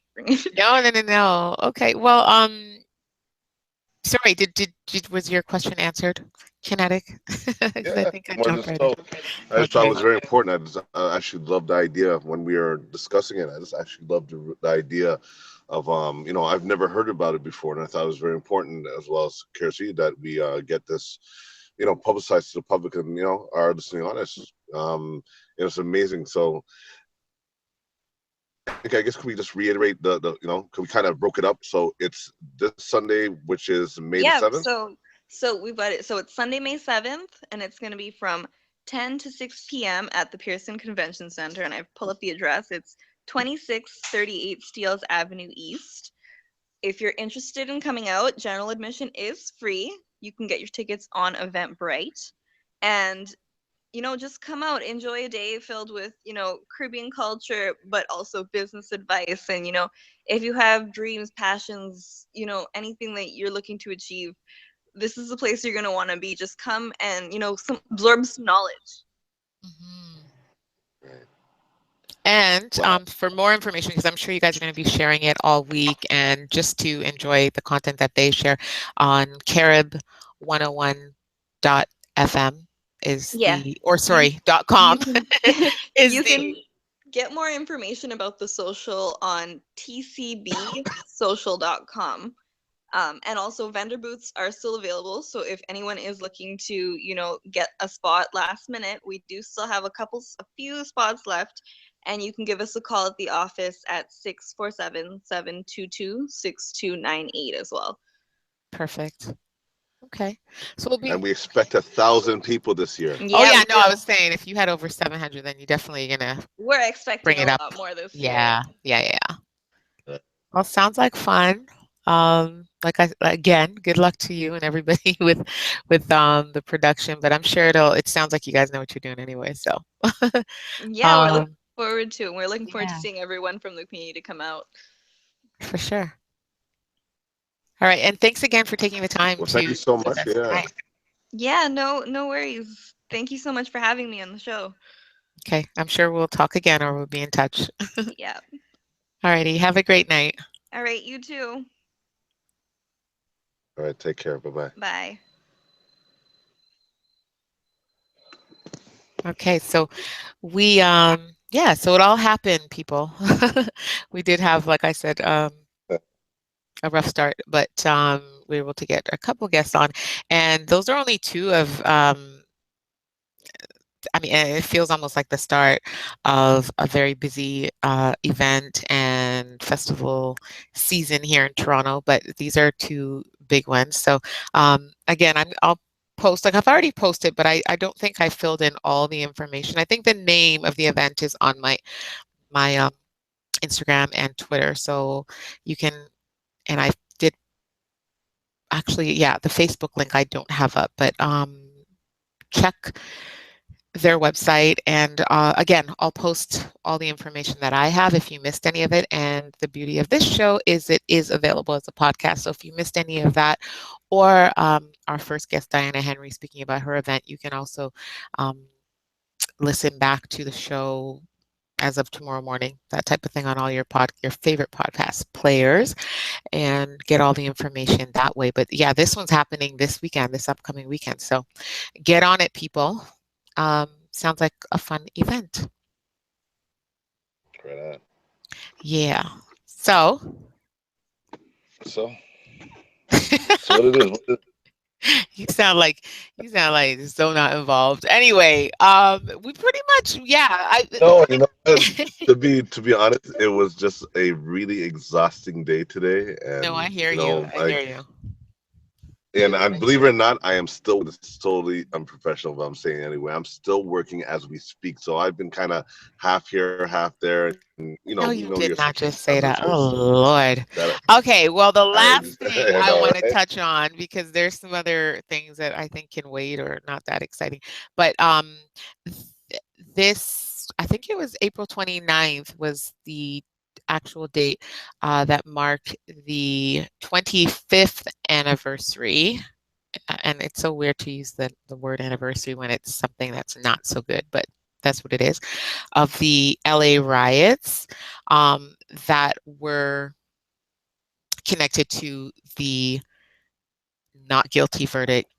No, no, no, no. Okay. Well, sorry, was your question answered? Kinetic? Because I Yeah. think I More jumped than right in. so. I just thought it Okay. was very important. I actually loved the idea when we were discussing it. I just actually loved the idea of I've never heard about it before, and I thought it was very important as well as Kersi that we get this publicized to the public and our listening audience. It's amazing. So I guess can we just reiterate can we kind of broke it up? So it's this Sunday, which is May the Yeah, 7th. so we've got it. So it's Sunday, May 7th, and it's going to be from 10 to 6 p.m. at the Pearson Convention Center. And I've pulled up the address. It's 2638 Steeles Avenue East. If you're interested in coming out, general admission is free. You can get your tickets on Eventbrite. And just come out, enjoy a day filled with, Caribbean culture, but also business advice. And, if you have dreams, passions, anything that you're looking to achieve, this is the place you're going to want to be. Just come and, absorb some knowledge. Mhm. Right. And Wow. for more information, because I'm sure you guys are going to be sharing it all week, and just to enjoy the content that they share on Carib101.fm is Yeah. You, .com you can, is you the can get more information about the social on tcbsocial.com. And also vendor booths are still available. So if anyone is looking to, get a spot last minute, we do still have a few spots left. And you can give us a call at the office at 647-722-6298 as well. perfect. Okay. So we'll be, And we expect 1,000 people this year. oh Yeah, yeah, we no, I do. was saying if you had over 700, then you're definitely gonna We're bring expecting it a up. lot more this year. Yeah, yeah, yeah. Uh, Well, sounds like fun. Again, good luck to you and everybody with the production, but I'm sure it sounds like you guys know what you're doing anyway, so Yeah, we're looking um forward to it. We're looking forward to yeah, seeing everyone from the community to come out. for sure. All right, and thanks again for taking the time Well, thank you to so with much. us Yeah. tonight. Yeah, no worries. Thank you so much for having me on the show. Okay, I'm sure we'll talk again or we'll be in touch. Yeah. All righty, have a great night. All right, you too. All right. Take care. Bye bye. Bye. Okay, so we yeah, so it all happened, people. We did have, like I said, a rough start, but we were able to get a couple guests on, and those are only two of I mean, it feels almost like the start of a very busy event and festival season here in Toronto, but these are two big ones. So again, I'll post, like I've already posted, but I don't think I filled in all the information. I think the name of the event is on my Instagram and Twitter, so you can, and I did actually, yeah, the Facebook link I don't have up, but check their website. And again, I'll post all the information that I have if you missed any of it. And the beauty of this show is it is available as a podcast. So if you missed any of that, or our first guest, Diana Henry, speaking about her event, you can also um, listen back to the show as of tomorrow morning, that type of thing, on all your favorite podcast players, and get all the information that way. But yeah, this one's happening this weekend, this upcoming weekend. So get on it, people. Sounds like a fun event. Right on. Yeah. So So, so what it is? What is you sound like so not involved. Anyway, we pretty much, yeah. no, you know, to be honest, it was just a really exhausting day today, No, I and hear you you. know, I hear like, you. and believe it or not, I am still. This is totally unprofessional, but I'm saying anyway. I'm still working as we speak, so I've been kind of half here, half there, and No, you you know did not yourself just as say much that. as Oh, Lord. that. Okay, well, the last thing I I know, want to right? touch on, because there's some other things that I think can wait or not that exciting, but th- this, I think it was April 29th was the actual date that marked the 25th anniversary. And it's so weird to use the word anniversary when it's something that's not so good, but that's what it is, of the LA riots that were connected to the not guilty verdict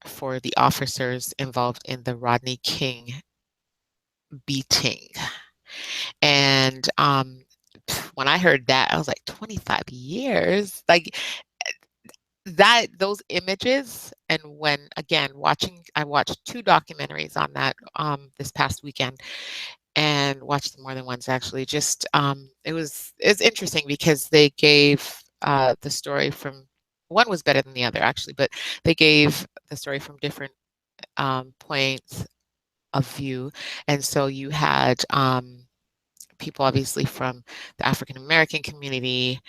for the officers involved in the Rodney King beating. And when I heard that, I was like, 25 years? Like that, those images. And when, again, I watched two documentaries on that this past weekend, and watched them more than once actually. Just it's interesting because they gave the story from, one was better than the other actually, but they gave the story from different points of view. And so you had people obviously from the African American community,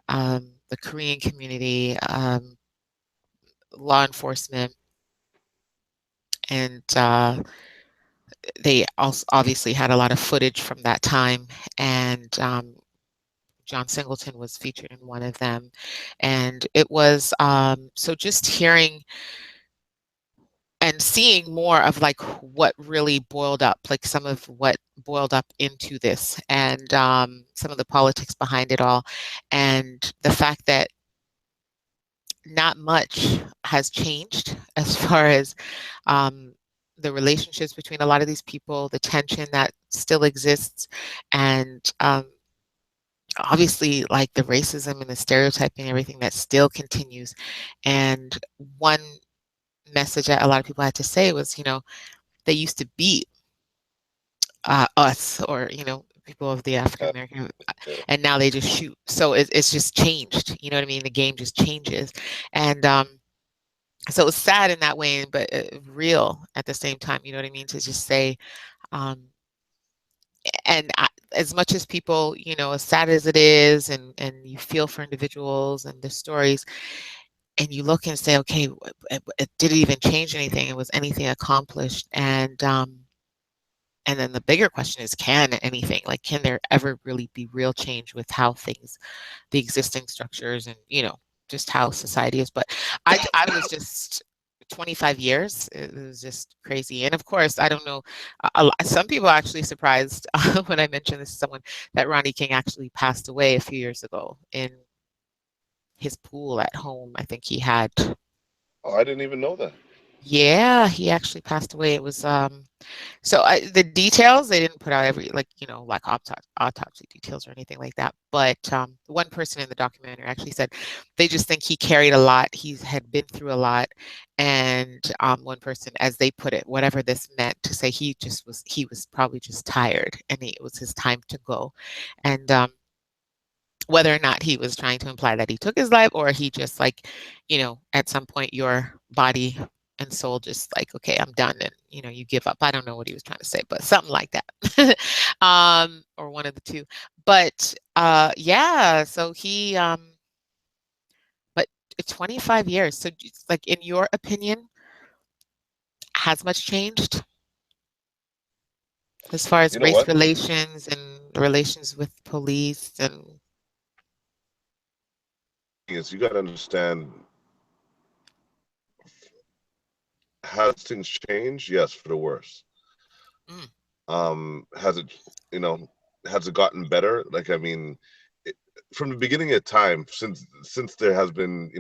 the Korean community, law enforcement, and they also obviously had a lot of footage from that time. And John Singleton was featured in one of them. And it was so just hearing and seeing more of like what really boiled up, like some of what boiled up into this, and some of the politics behind it all, and the fact that not much has changed as far as the relationships between a lot of these people, the tension that still exists, and obviously like the racism and the stereotyping and everything that still continues. And one message that a lot of people had to say was, they used to beat us, or people of the African American, Yeah. and now they just shoot. So it's just changed. You know what I mean? The game just changes. And so it's sad in that way, but real at the same time. You know what I mean? To just say, um, and as much as people, as sad as it is, and you feel for individuals and their stories, and you look and say, okay, did it even change anything? Was anything accomplished? And then the bigger question is, can anything, like, can there ever really be real change with how things, the existing structures, and just how society is. But I was just 25 years. It was just crazy. And of course, I don't know. Some people are actually surprised when I mentioned this to someone that Ronnie King actually passed away a few years ago in his pool at home. I think he had. Oh, I didn't even know that. Yeah, he actually passed away. It was so the details they didn't put out every like like autopsy details or anything like that. But one person in the documentary actually said they just think he carried a lot. He had been through a lot, and one person, as they put it, whatever this meant to say, he was probably just tired, and it was his time to go, and whether or not he was trying to imply that he took his life or he just like, at some point your body and soul just like, okay, I'm done. And, you give up. I don't know what he was trying to say, but something like that. Or one of the two. But yeah, so but 25 years. So like in your opinion, has much changed as far as You know race what? relations and relations with police and Is you got to understand, has things changed? Yes, for the worse. mm, Has it, you know, has it gotten better? Like, I mean, it, from the beginning of time, since there has been,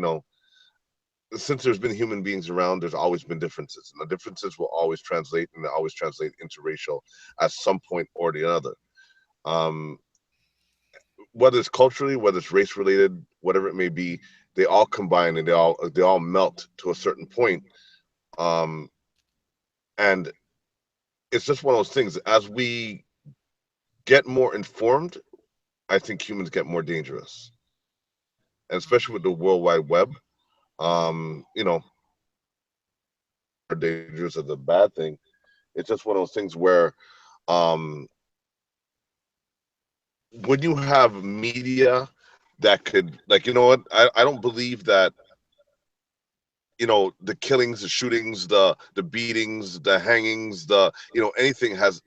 since there's been human beings around, there's always been differences, and the differences will always translate, and they always translate interracial at some point or the other. Um, whether it's culturally, whether it's race related, whatever it may be, they all combine and they all melt to a certain point. Um, and it's just one of those things. As we get more informed, I think humans get more dangerous, and especially with the World Wide Web. You know, more dangerous as a bad thing. It's just one of those things where um, when you have media that could, like, you know what, I don't believe that, the killings, the shootings, the beatings, the hangings, anything has,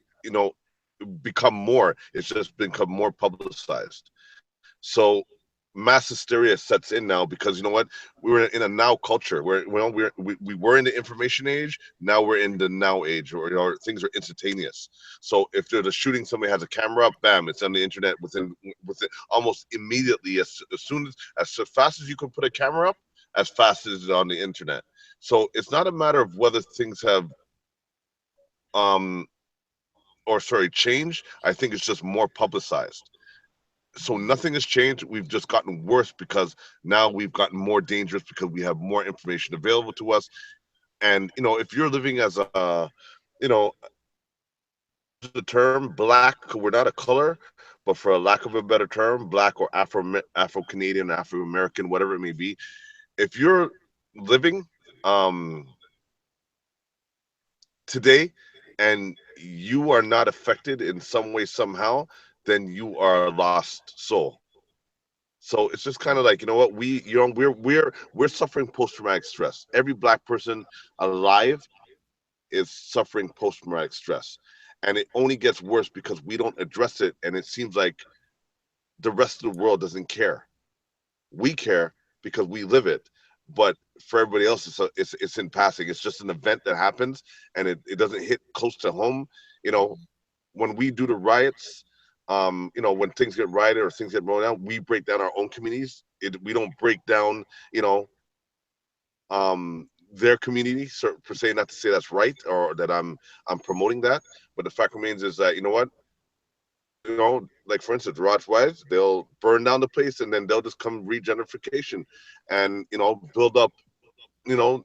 become more. It's just become more publicized. So mass hysteria sets in now because, you know what, we're in a now culture where, well, we were in the information age. Now we're in the now age, or, things are instantaneous. So if there's a shooting, somebody has a camera up, bam, it's on the internet within almost immediately, as soon as fast as you can put a camera up, as fast as it's on the internet. So it's not a matter of whether things have um or sorry changed. I think it's just more publicized. So nothing has changed. We've just gotten worse because now we've gotten more dangerous because we have more information available to us. And, if you're living as you know, the term black, we're not a color, but for a lack of a better term, black or Afro Canadian, Afro American, whatever it may be, if you're living um today and you are not affected in some way somehow, then you are a lost soul. So it's just kind of like, you know what, we're suffering post traumatic stress. Every black person alive is suffering post traumatic stress, and it only gets worse because we don't address it, and it seems like the rest of the world doesn't care. We care because we live it, but for everybody else, it's in passing. It's just an event that happens, and it doesn't hit close to home. You know, when we do the riots, when things get rioted or things get rolled down, we break down our own communities. We don't break down, you know, their community, per se. Not to say that's right or that I'm promoting that, but the fact remains is that, you know what, like for instance, Rod's wives, they'll burn down the place and then they'll just come regentrification and, build up, you know,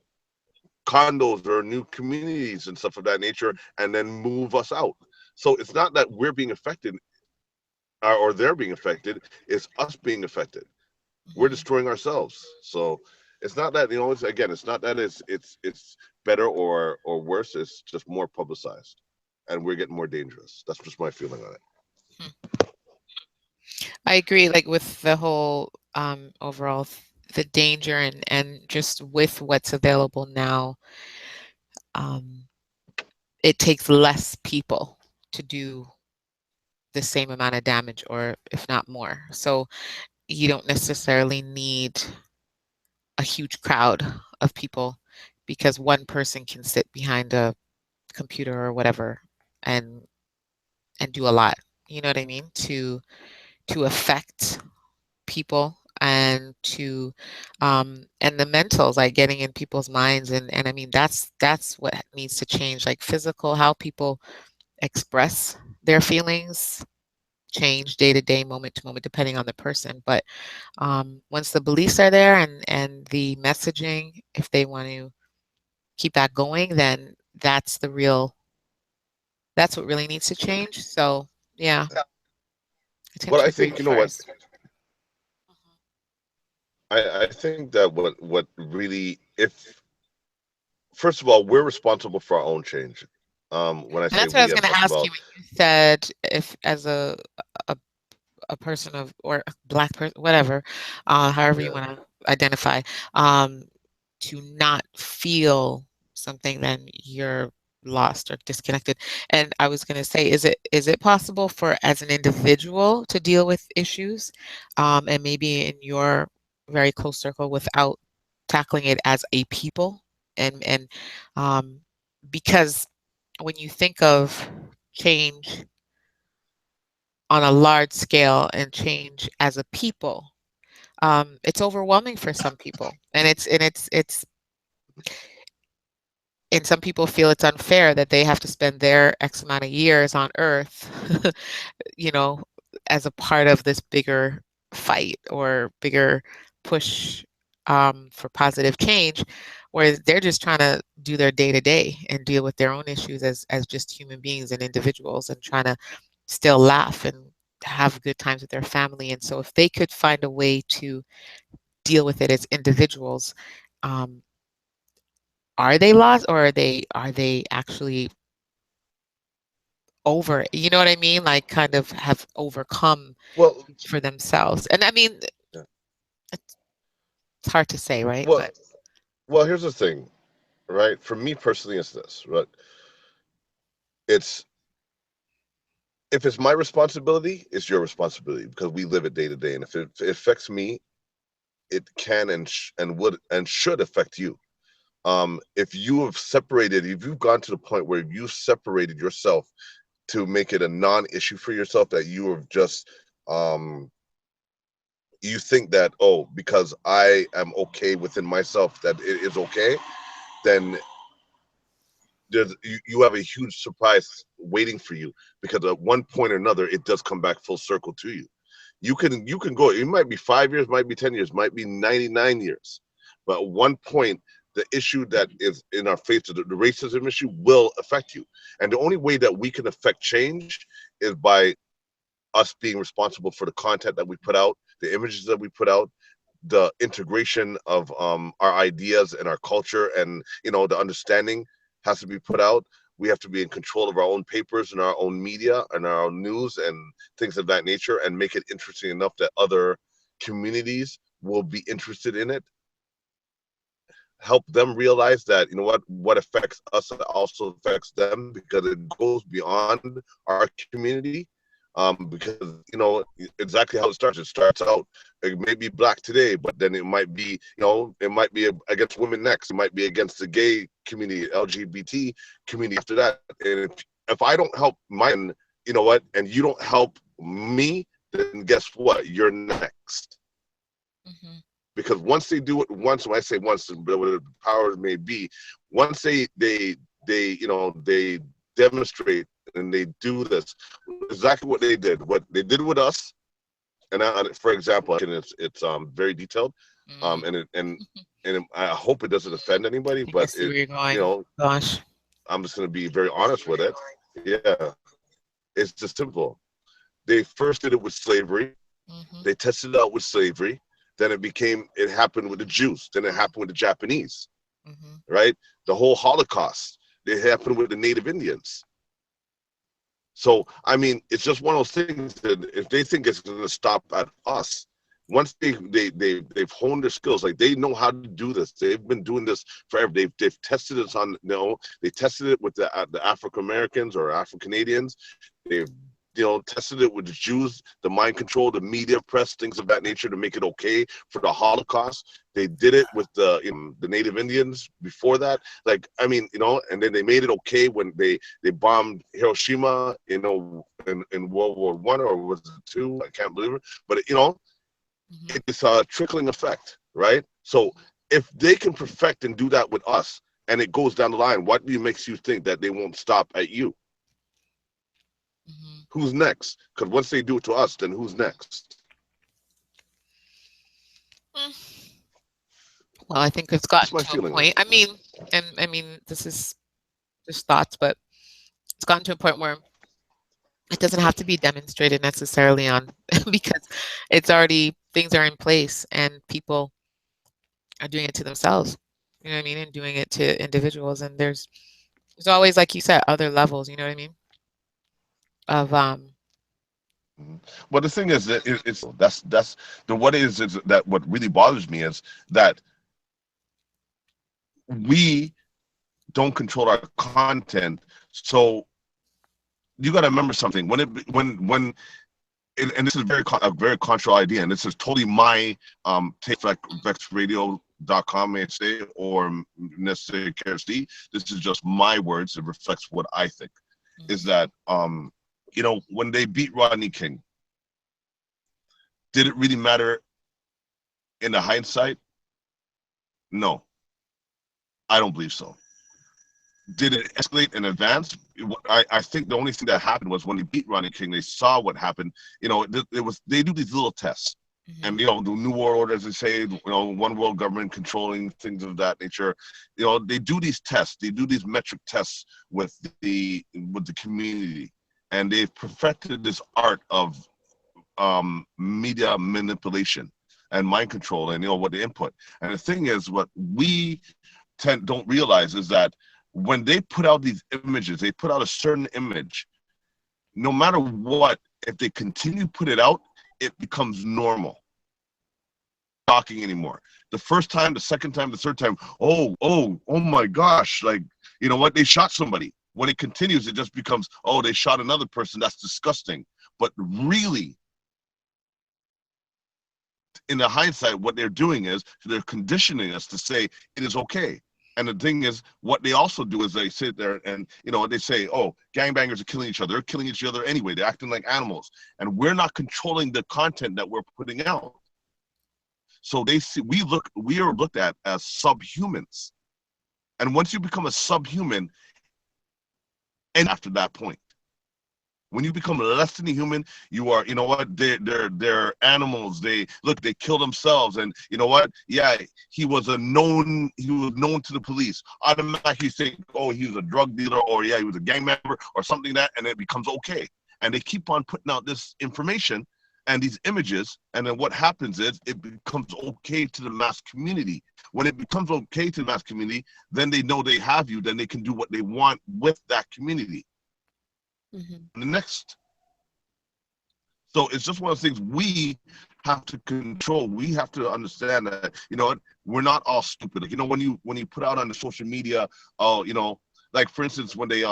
condos or new communities and stuff of that nature, and then move us out. So it's not that we're being affected or they're being affected, it's us being affected. We're destroying ourselves. So it's not that, it's not that it's better or worse. It's just more publicized, and we're getting more dangerous. That's just my feeling on it. I agree, like with the whole overall the danger and just with what's available now, um, it takes less people to do the same amount of damage or if not more. So you don't necessarily need a huge crowd of people because one person can sit behind a computer or whatever and do a lot. You know what I mean? To affect people and to and the mentals, like getting in people's minds, and I mean that's what needs to change, like physical, how people express their feelings change day to day, moment to moment, depending on the person. But once the beliefs are there and the messaging, if they want to keep that going, then that's what really needs to change. So yeah, I tend But to I agree think, with you know what, Faris. I think that what really, if first of all, we're responsible for our own change. When I And say that's what I was we, I'm going to talking ask you about, when you said, if as a, a person of, or a black person, whatever, however you yeah. want to identify, um, to not feel something, then you're lost or disconnected. And I was going to say, is it possible for, as an individual, to deal with issues, and maybe in your very close circle, without tackling it as a people? And um, because when you think of change on a large scale and change as a people, it's overwhelming for some people, and and some people feel it's unfair that they have to spend their X amount of years on Earth, you know, as a part of this bigger fight or bigger push, for positive change, where they're just trying to do their day to day and deal with their own issues as just human beings and individuals, and trying to still laugh and have good times with their family. And so, if they could find a way to deal with it as individuals, um, are they lost, or are they actually over, you know what I mean? Like, kind of have overcome Well, for themselves. And I mean, yeah. it's hard to say, right? well, But well. Here's the thing, right? For me personally, it's this, right? It's if it's my responsibility, it's your responsibility because we live it day to day. And if it affects me, it can and would and should affect you. If you have separated, if you've gone to the point where you separated yourself to make it a non-issue for yourself, that you have just um you think that, oh, because I am okay within myself that it is okay, then you have a huge surprise waiting for you, because at one point or another it does come back full circle to you. You can go, it might be 5 years, might be 10 years, might be 99 years, but at one point the issue that is in our face, the racism issue, will affect you. And the only way that we can affect change is by us being responsible for the content that we put out, the images that we put out, the integration of our ideas and our culture, and the understanding has to be put out. We have to be in control of our own papers and our own media and our own news and things of that nature, and make it interesting enough that other communities will be interested in it. Help them realize that, what affects us also affects them, because it goes beyond our community. Because exactly how it starts. It starts out, it may be black today, but then it might be against women next. It might be against the gay community, LGBT community after that. And if I don't help you know what, and you don't help me, then guess what? You're next. mhm, Because once they do it once, when I say once, whatever the powers may be, once they demonstrate and they do this, exactly what they did, with us. And for example, and it's very detailed, mm. and I hope it doesn't offend anybody, I think I but see it where you're you going. know Gosh. I'm just going to be very honest with it. Yeah, it's just simple. They first did it with slavery. Mhm, They tested it out with slavery. Then it happened with the Jews. Then it happened with the Japanese, mhm, right? The whole Holocaust. It happened with the Native Indians. So, I mean, it's just one of those things that if they think it's going to stop at us, once they've honed their skills, like they know how to do this. They've been doing this forever. They've tested this on, they tested it with the African Americans or Afro Canadians. They've tested it with the Jews, the mind control, the media press, things of that nature to make it okay for the Holocaust. They did it with the Native Indians before that. Like, I mean, and then they made it okay when they bombed Hiroshima, in World War I, or was it two? I can't believe it. But Mhm. it's a trickling effect, right? So if they can perfect and do that with us, and it goes down the line, what makes you think that they won't stop at you? Mhm. Who's next? Because once they do it to us, then who's next? Mm. Well, I think it's That's my gotten to a feeling on point. it. I mean, this is just thoughts, but it's gotten to a point where it doesn't have to be demonstrated necessarily on because it's already things are in place and people are doing it to themselves. You know what I mean? And doing it to individuals. And there's always, like you said, other levels, you know what I mean? Of Mhm. But the thing is that that's the what is that what really bothers me is that we don't control our content. So you got to remember something when and this is a very controversial idea, and this is totally my take, like vexradio.com may say, or necessarily KRC. This is just my words. It reflects what I think. Is mhm, that when they beat Rodney King, did it really matter in the hindsight? No, I don't believe so. Did it escalate in advance? I think the only thing that happened was when they beat Rodney King, they saw what happened. It was they do these little tests, and mhm, the New World Order, as they say, one world government controlling things of that nature. They do these tests, they do these metric tests with the community, and they've perfected this art of media manipulation and mind control, and what the input. And the thing is, what we don't realize is that when they put out these images, they put out a certain image. No matter what, if they continue to put it out, it becomes normal. Talking anymore. The first time, the second time, the third time, oh my gosh, like, what, they shot somebody. When it continues, it just becomes, oh, they shot another person. That's disgusting. But really, in the hindsight, what they're doing is they're conditioning us to say it is okay. And the thing is, what they also do is they sit there and they say, "Oh, gangbangers are killing each other. They're killing each other anyway. They're acting like animals, and we're not controlling the content that we're putting out." So they see we are looked at as subhumans, and once you become a subhuman, and after that point, when you become less than a human, you are, what, they're animals. They kill themselves, and you know what? Yeah, he was known to the police. Automatically think, oh, he was a drug dealer, or yeah, he was a gang member, or something like that, and it becomes okay. And they keep on putting out this information and these images, and then what happens is it becomes okay to the mass community. When it becomes okay to the mass community, then they know they have you, then they can do what they want with that community. mhm, The next. So it's just one of those things we have to control. We have to understand that, we're not all stupid. Like, when you put out on the social media, oh, like for instance, when they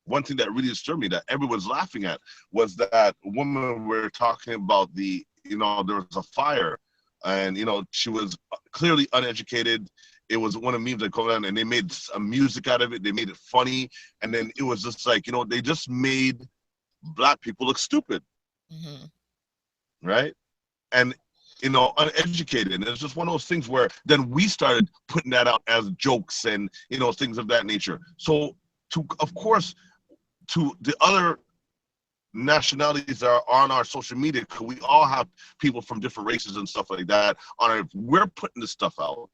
one thing that really disturbed me that everyone's laughing at was that woman we're talking about there was a fire, and she was clearly uneducated. It was one of the memes that come on, and they made some music out of it. They made it funny, and then it was just like, they just made black people look stupid, mhm, right? And uneducated. And it's just one of those things where then we started putting that out as jokes and things of that nature. So of course, to the other nationalities that are on our social media, because we all have people from different races and stuff like that on it. If we're putting this stuff out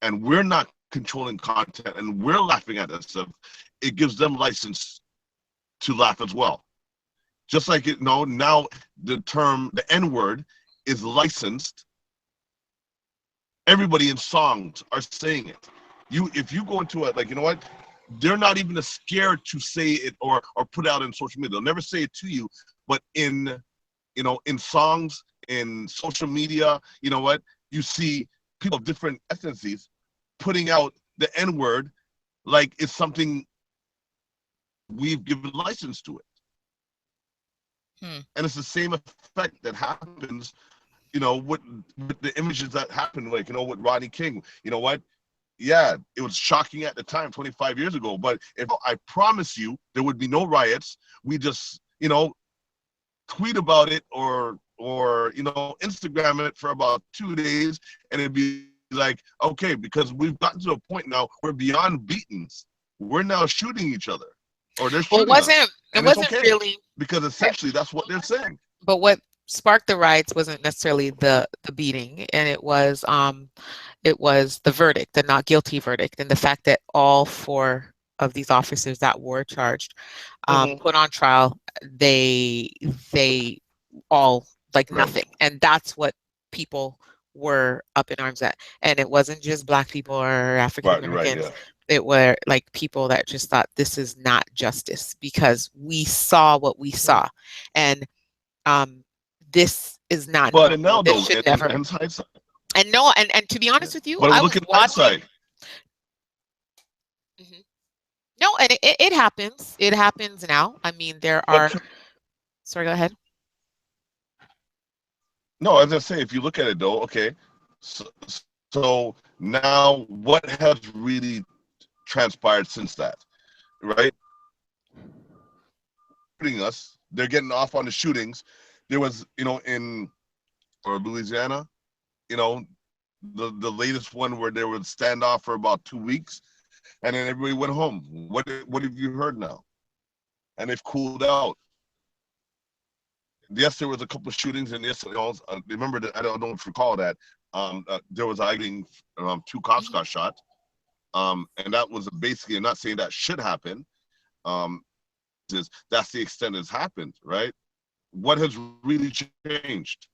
and we're not controlling content and we're laughing at that stuff, it gives them license to laugh as well. Just like now the term, the N word, is licensed. Everybody in songs are saying it. If you go into it, like, what, they're not even scared to say it or put it out in social media. They'll never say it to you, but in songs, in social media, what, you see people of different ethnicities putting out the N word like it's something we've given license to it. Hmm. And it's the same effect that happens, with the images that happened, like, with Rodney King. You know what? Yeah, it was shocking at the time, 25 years ago. But if I promise you, there would be no riots. We just, tweet about it, or Instagram it for about 2 days, and it'd be like, okay, because we've gotten to a point now, we're beyond beatings. We're now shooting each other, or they're Well, shooting us, and it it's wasn't okay really, because essentially that's what they're saying. but what sparked the riots wasn't necessarily the beating, and it was the verdict, the not guilty verdict, and the fact that all four of these officers that were charged, put on trial, they all like Right, nothing, and that's what people were up in arms at. And it wasn't just Black people or African right, Americans. yeah. It were like people that just thought this is not justice because we saw what we Right. saw, and um, this is not But and normal. now This though, should and never. hindsight, And no, and to be yeah. honest with you, But I look was at watching. hindsight. Mhm. No, and it happens. It happens now. I mean, there But are. Sorry, go ahead. no, as I say, if you look at it though, okay, so now what has really transpired since that, right? Shooting us, they're getting off on the shootings. There was, in or Louisiana, you know, the latest one where there was standoff for about 2 weeks, and then everybody went home. What have you heard now? And they've cooled out. Yes, there was a couple of shootings, and yes, remember that, I don't know if you recall that. There was a shooting. Two cops Mhm. got shot. And that was basically, I'm not saying that should happen. Um, that's the extent it's happened, right? What has really changed?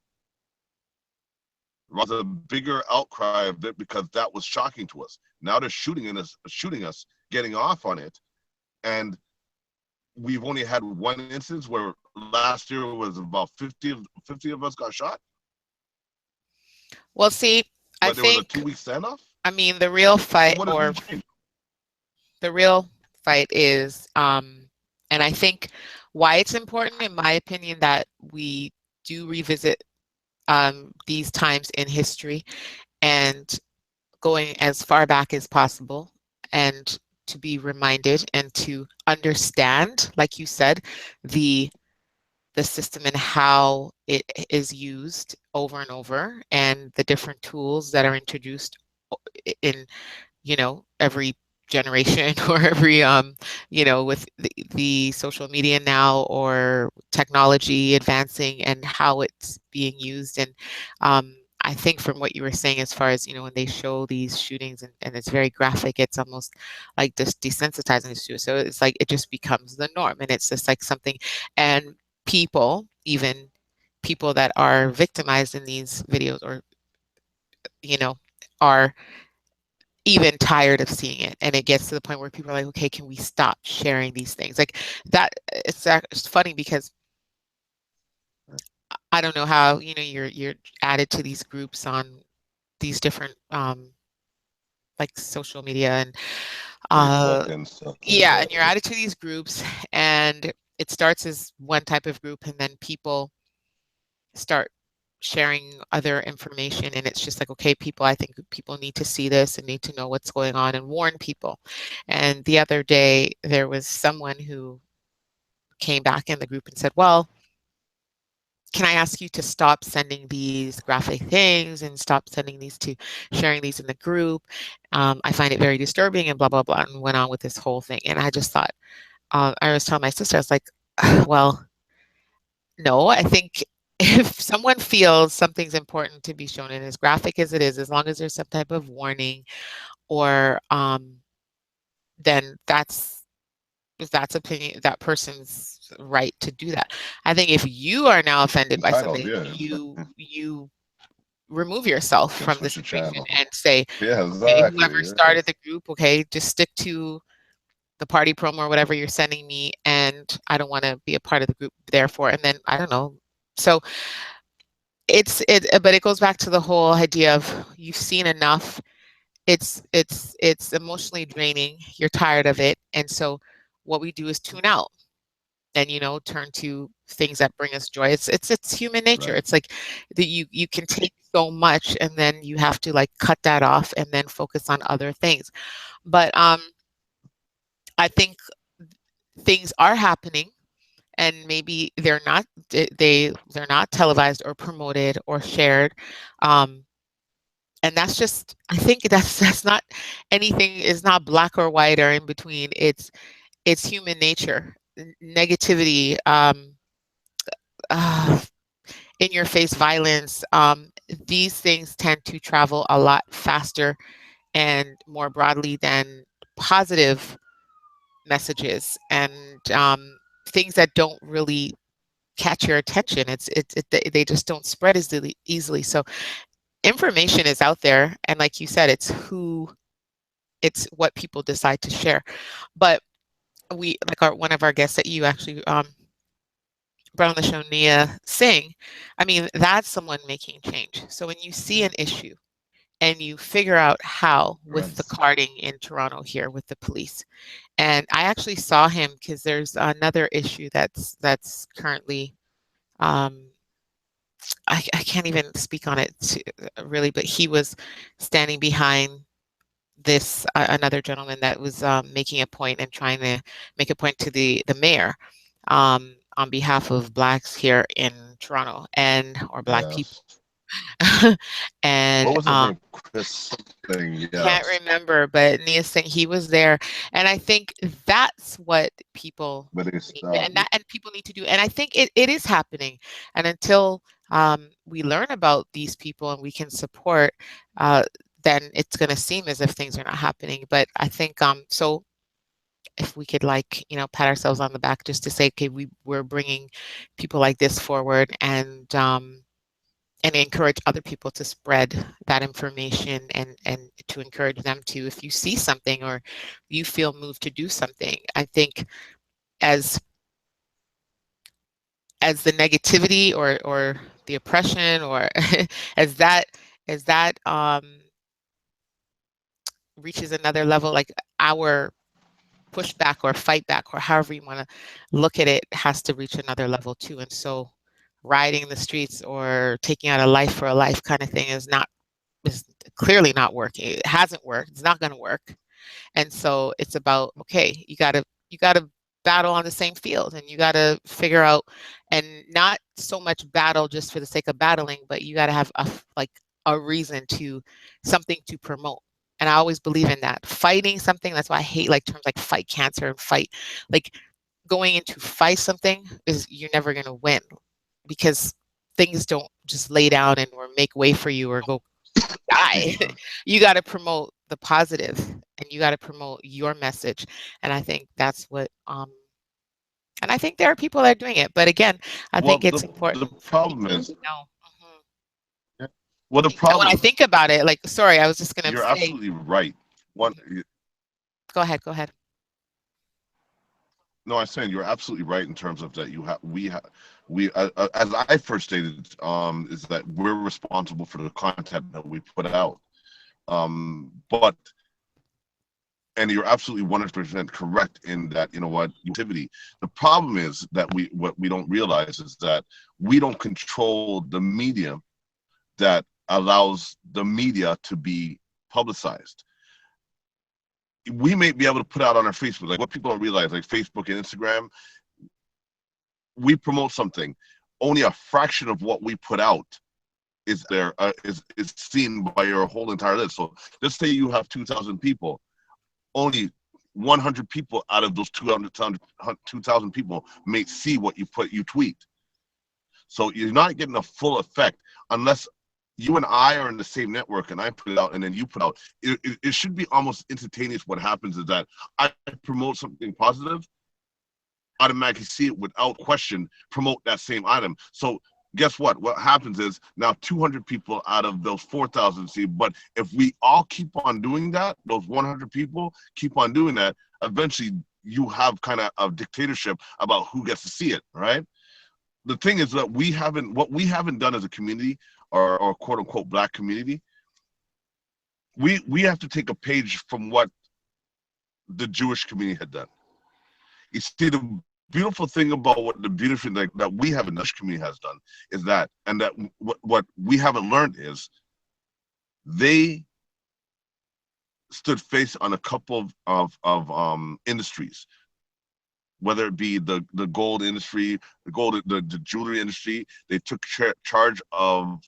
Was a bigger outcry of it because that was shocking to us. Now they're shooting us, getting off on it, and we've only had one instance where last year was about 50 of us got shot, Well, see, I but there was a think, 2 week standoff. I mean, the real So fight, what has or really changed? the real fight is, and I think why it's important, in my opinion, that we do revisit these times in history and going as far back as possible, and to be reminded and to understand, like you said, the the system and how it is used over and over, and the different tools that are introduced in, every generation or every, with the social media now, or technology advancing, and how it's being used. And I think from what you were saying, as far as, when they show these shootings, and it's very graphic, it's almost like just desensitizing us to it. So it's like it just becomes the norm, and it's just like something. And people, even people that are victimized in these videos, or, you know are even tired of seeing it, and it gets to the point where people are like, okay, can we stop sharing these things like that? It's funny because I don't know how, you're added to these groups on these different like social media, and Facebook uh and stuff like yeah, that. and you're added to these groups, and it starts as one type of group, and then people start sharing other information, and it's just like, okay, people, I think people need to see this and need to know what's going on, and warn people. And the other day there was someone who came back in the group and said, well, can I ask you to stop sending these graphic things, and stop sending these to sharing these in the group? I find it very disturbing, and blah blah blah, and went on with this whole thing. And I just thought, I was telling my sister, I was like, well, no, I think if someone feels something's important to be shown, and as graphic as it is, as long as there's some type of warning, or then that's opinion, that person's right to do that. I think if you are now offended by Entitled, something, yeah. you remove yourself Can from the switch the situation channel. and say, Yeah, okay, exactly. whoever Yeah. started the group, okay, just stick to the party promo or whatever you're sending me, and I don't want to be a part of the group, therefore. And then I don't know. So but it goes back to the whole idea of, you've seen enough. It's emotionally draining. You're tired of it, and so what we do is tune out. and turn to things that bring us joy. It's human nature. Right. It's like that you can take so much, and then you have to like cut that off and then focus on other things. But I think things are happening, and maybe they're not televised or promoted or shared. um and that's just, I think that's not anything, is not black or white or in between. It's human nature. Negativity, uh, in your face violence, these things tend to travel a lot faster and more broadly than positive messages, and things that don't really catch your attention. They just don't spread as easily. So information is out there, and like you said, it's what people decide to share. But we, like one of our guests that you actually brought on the show, Nia Singh, I mean, that's someone making change. So when you see an issue and you figure out how, with Right. the carding in Toronto here with the police, and I actually saw him because there's another issue that's currently, um, I can't even speak on it really, but he was standing behind this another gentleman that was making a point and trying to make a point to the mayor, on behalf of Blacks here in Toronto, and or Black people. Yes. And What was his name? Chris something. can't Yes. remember, but Nia saying he was there, and I think that's what people But they need, stopped. and people need to do, and I think it is happening. And until we learn about these people and we can support, uh, then it's going to seem as if things are not happening. But I think so. If we could, like, pat ourselves on the back just to say, okay, we're bringing people like this forward, and encourage other people to spread that information, and to encourage them to, if you see something or you feel moved to do something. I think as the negativity or the oppression, or as that reaches another level, like our pushback or fight back, or however you want to look at it, has to reach another level too. And so rioting in the streets or taking out a life for a life kind of thing is clearly not working. It hasn't worked. It's not going to work. And so it's about, okay, you got to battle on the same field, and you got to figure out, and not so much battle just for the sake of battling, but you got to have a reason to, something to promote. And I always believe in that. Fighting something, that's why I hate like terms like fight cancer and fight, like going into fight something, is you're never going to win, because things don't just lay down and or make way for you or go die. You got to promote the positive, and you got to promote your message. And I think that's what and I think there are people that are doing it, but again, I Well, think it's the important for problem people is, to know. Mhm. yeah. Well, the And when I problem think about it, like, sorry, I was just gonna you're say. absolutely right. One, Mhm. Go ahead, go ahead. no, I'm saying you're absolutely right in terms of that. We as I first stated, is that we're responsible for the content that we put out. But and you're absolutely 100% correct in that. You know what? Activity. The problem is that what we don't realize is that we don't control the medium that allows the media to be publicized. We may be able to put out on our Facebook, like what people don't realize, like Facebook and Instagram, we promote something. Only a fraction of what we put out is seen by your whole entire list. So let's say you have 2,000 people, only 100 people out of those 2,000 people may see what you tweet. So you're not getting a full effect unless you and I are in the same network and I put it out and then you put out. It should be almost instantaneous. What happens is that I promote something positive, automatically see it without question, promote that same item. So guess what? What happens is now 200 people out of those 4,000 see. But if we all keep on doing that, those 100 people keep on doing that, eventually you have kind of a dictatorship about who gets to see it, right? The thing is that what we haven't done as a community, or quote unquote Black community, we have to take a page from what the Jewish community had done. You see, the beautiful thing about what the beautiful thing that we have in the community has done is that, and that what we haven't learned is they stood face on a couple of industries, whether it be the gold industry, the jewelry industry. They took charge of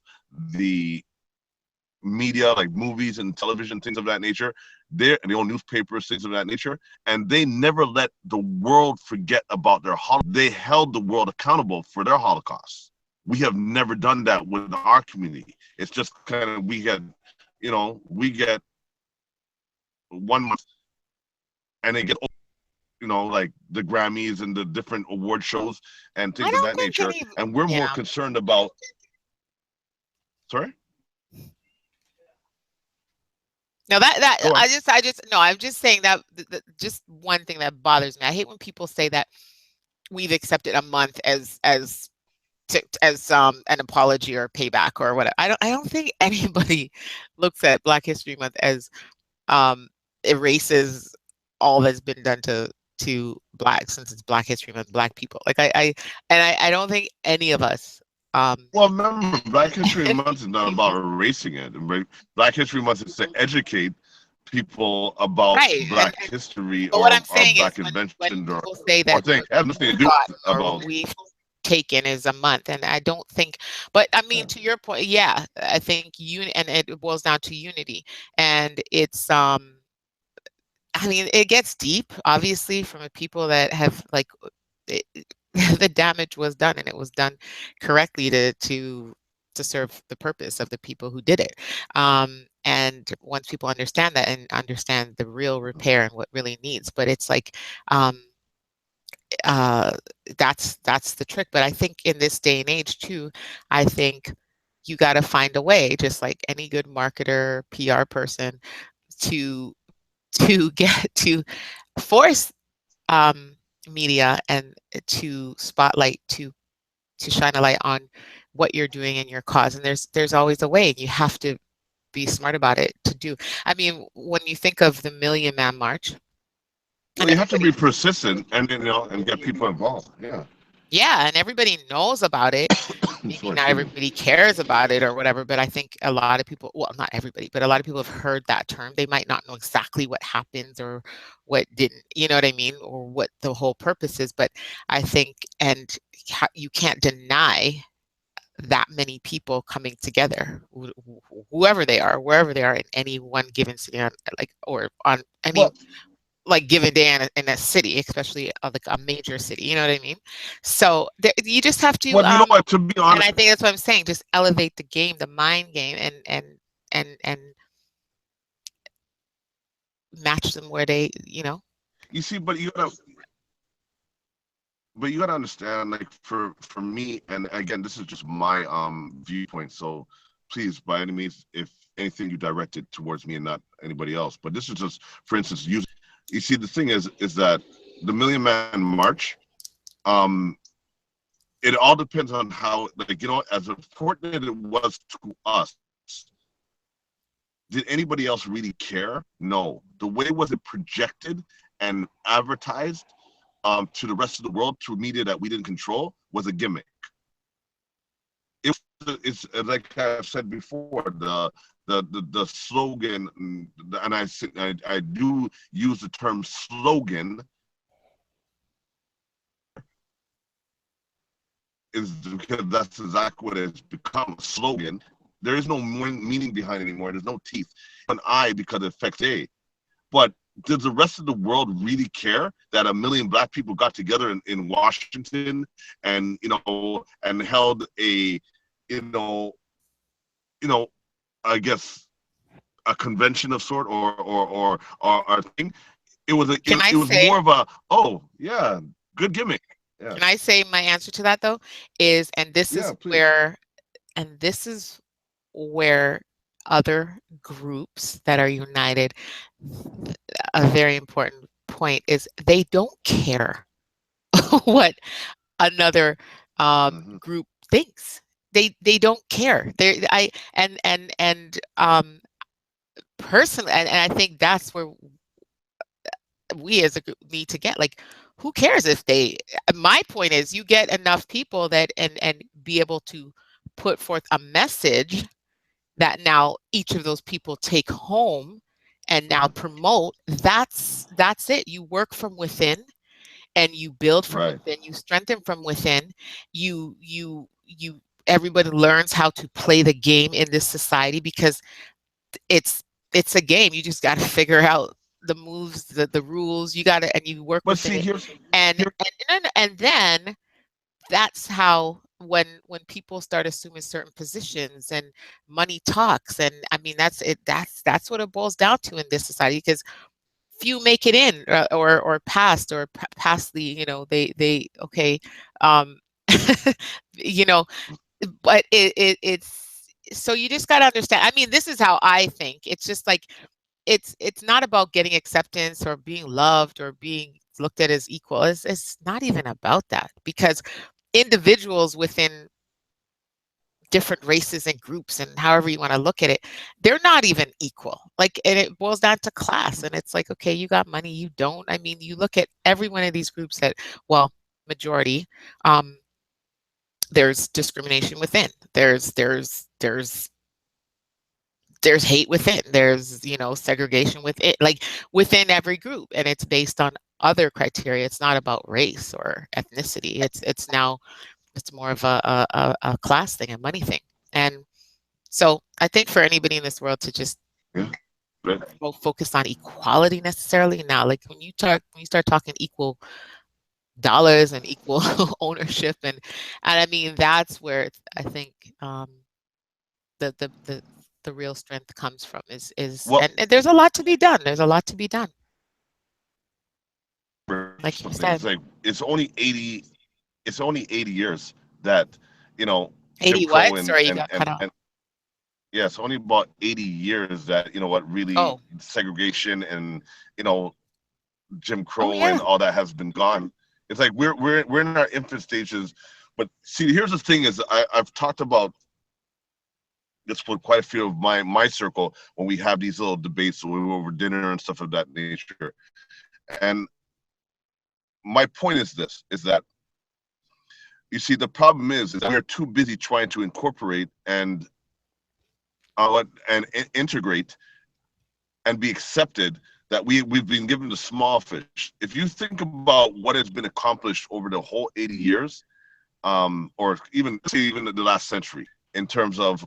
the media, like movies and television, things of that nature. They own newspapers, things of that nature, and they never let the world forget about their Holocaust. They held the world accountable for their Holocaust. We have never done that with our community. It's just kind of we get 1 month, and they get like the Grammys and the different award shows and I things of don't that think nature, any. and we're more Yeah. concerned about. Sorry, No, that go on. I just no, I'm just saying that just one thing that bothers me. I hate when people say that we've accepted a month as an apology or payback or whatever. I don't think anybody looks at Black History Month as um erases all that's been done to Black, since it's Black History Month, Black people. Like I don't think any of us Well, remember, Black History Month is not about erasing it. Black History Month is to educate people about right. Black history But what or I'm saying is Black when inventions people say or that things have nothing to do thought or about. what we've taken is a month, and I don't think, but I mean, Yeah. to your point, yeah, I think and it boils down to unity, and it's I mean, it gets deep, obviously, from the people that have like it, the damage was done, and it was done correctly to serve the purpose of the people who did it. And once people understand that and understand the real repair and what really needs, but it's like um, uh, that's the trick. But I think in this day and age too, I think you got to find a way, just like any good marketer, PR person, to get to force um, media and to spotlight to shine a light on what you're doing in your cause. And there's always a way, and you have to be smart about it to do. I mean, when you think of the Million Man March, Well, and you have to be everybody, persistent and get people involved. Yeah. yeah, and everybody knows about it. Maybe Sorry, not excuse me. everybody cares about it or whatever, but I think a lot of people, well, not everybody, but a lot of people have heard that term. They might not know exactly what happens or what didn't, you know what I mean, or what the whole purpose is. But I think, and you can't deny that many people coming together, whoever they are, wherever they are in any one given city, like, or on any Well, like given day in a city, especially like a major city. You know what I mean? So there, you just have to, you know what? To be and honest, I think that's what I'm saying. Just elevate the game, the mind game, and match them where they, you see, but you gotta understand, like for me, and again, this is just my viewpoint. So please, by any means, if anything, you direct it towards me and not anybody else. But this is just, for instance, you see, the thing is that the Million Man March, um, it all depends on how, like, as important as it was to us. Did anybody else really care? No. The way was it projected and advertised to the rest of the world through media that we didn't control was a gimmick. It's like I've said before, the slogan, and I do use the term slogan, is because that's exactly what it's become, a slogan. There is no meaning behind it anymore. There's no teeth. An I because it affects A. But does the rest of the world really care that a million Black people got together in Washington and held a you know you know I guess a convention of sort or thing? can I It was say, more of a, oh yeah, good gimmick. Yeah, can I say my answer to that though is, yeah, please. and this is where other groups that are united, a very important point is they don't care what another Mm-hmm. group thinks. They don't care. They I and personally, and I think that's where we as a group need to get, like, who cares if they, my point is you get enough people that and be able to put forth a message that now each of those people take home and now promote. That's it. You work from within and you build from Right. within, you strengthen from within, you everybody learns how to play the game in this society because it's it's a game. You just got to figure out the moves, the rules. You got to, and you work But within see, it. here's And here. and then that's how when people start assuming certain positions and money talks. And I mean that's it. That's what it boils down to in this society because few make it in or past or past the they okay um you know but it's so you just got to understand. I mean, this is how I think. It's just like it's not about getting acceptance or being loved or being looked at as equal. It's not even about that because individuals within different races and groups and however you want to look at it, they're not even equal. Like, and it boils down to class. And it's like, okay, you got money, you don't. I mean, you look at every one of these groups that, well, majority, um, there's discrimination within. There's hate within. There's, segregation within, like within every group, and it's based on other criteria. It's not about race or ethnicity. It's now it's more of a class thing, a money thing. And so I think for anybody in this world to just Yeah. Right. focus on equality necessarily now, like when you start talking equal dollars and equal ownership, and I mean that's where I think the the the the real strength comes from is Well, and there's a lot to be done. There's a lot to be done, like you something. said. It's like it's only 80 years that Jim 80 what? Crow Sorry, you got cut off. and yeah, it's only about 80 years that what really Oh, segregation and you know Jim oh Crow yeah. and all that has been gone. It's like we're in our infant stages. But see, here's the thing: is I've talked about this with quite a few of my circle when we have these little debates over dinner and stuff of that nature. And my point is this: is that you see the problem is that we're too busy trying to incorporate and integrate and be accepted that we've been given the small fish. If you think about what has been accomplished over the whole 80 years, or even the last century, in terms of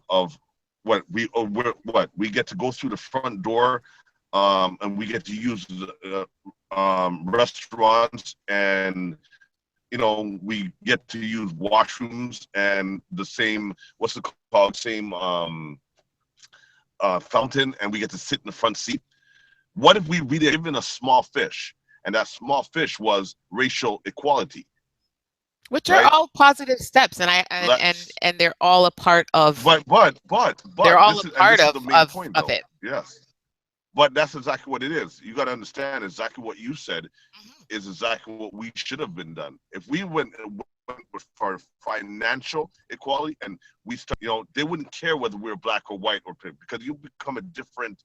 what we get to go through the front door, and we get to use restaurants, and we get to use washrooms and the same what's it called same fountain, and we get to sit in the front seat. What if we really given a small fish, and that small fish was racial equality, Which are right? all positive steps, and I Let's, and they're all a part of. but They're all this a is and part this is the main point, of though. it. Yes, but that's exactly what it is. You got to understand exactly what you said Mhm. is exactly what we should have been done. If we went for financial equality, and we start, they wouldn't care whether we're black or white or pink, because you become a different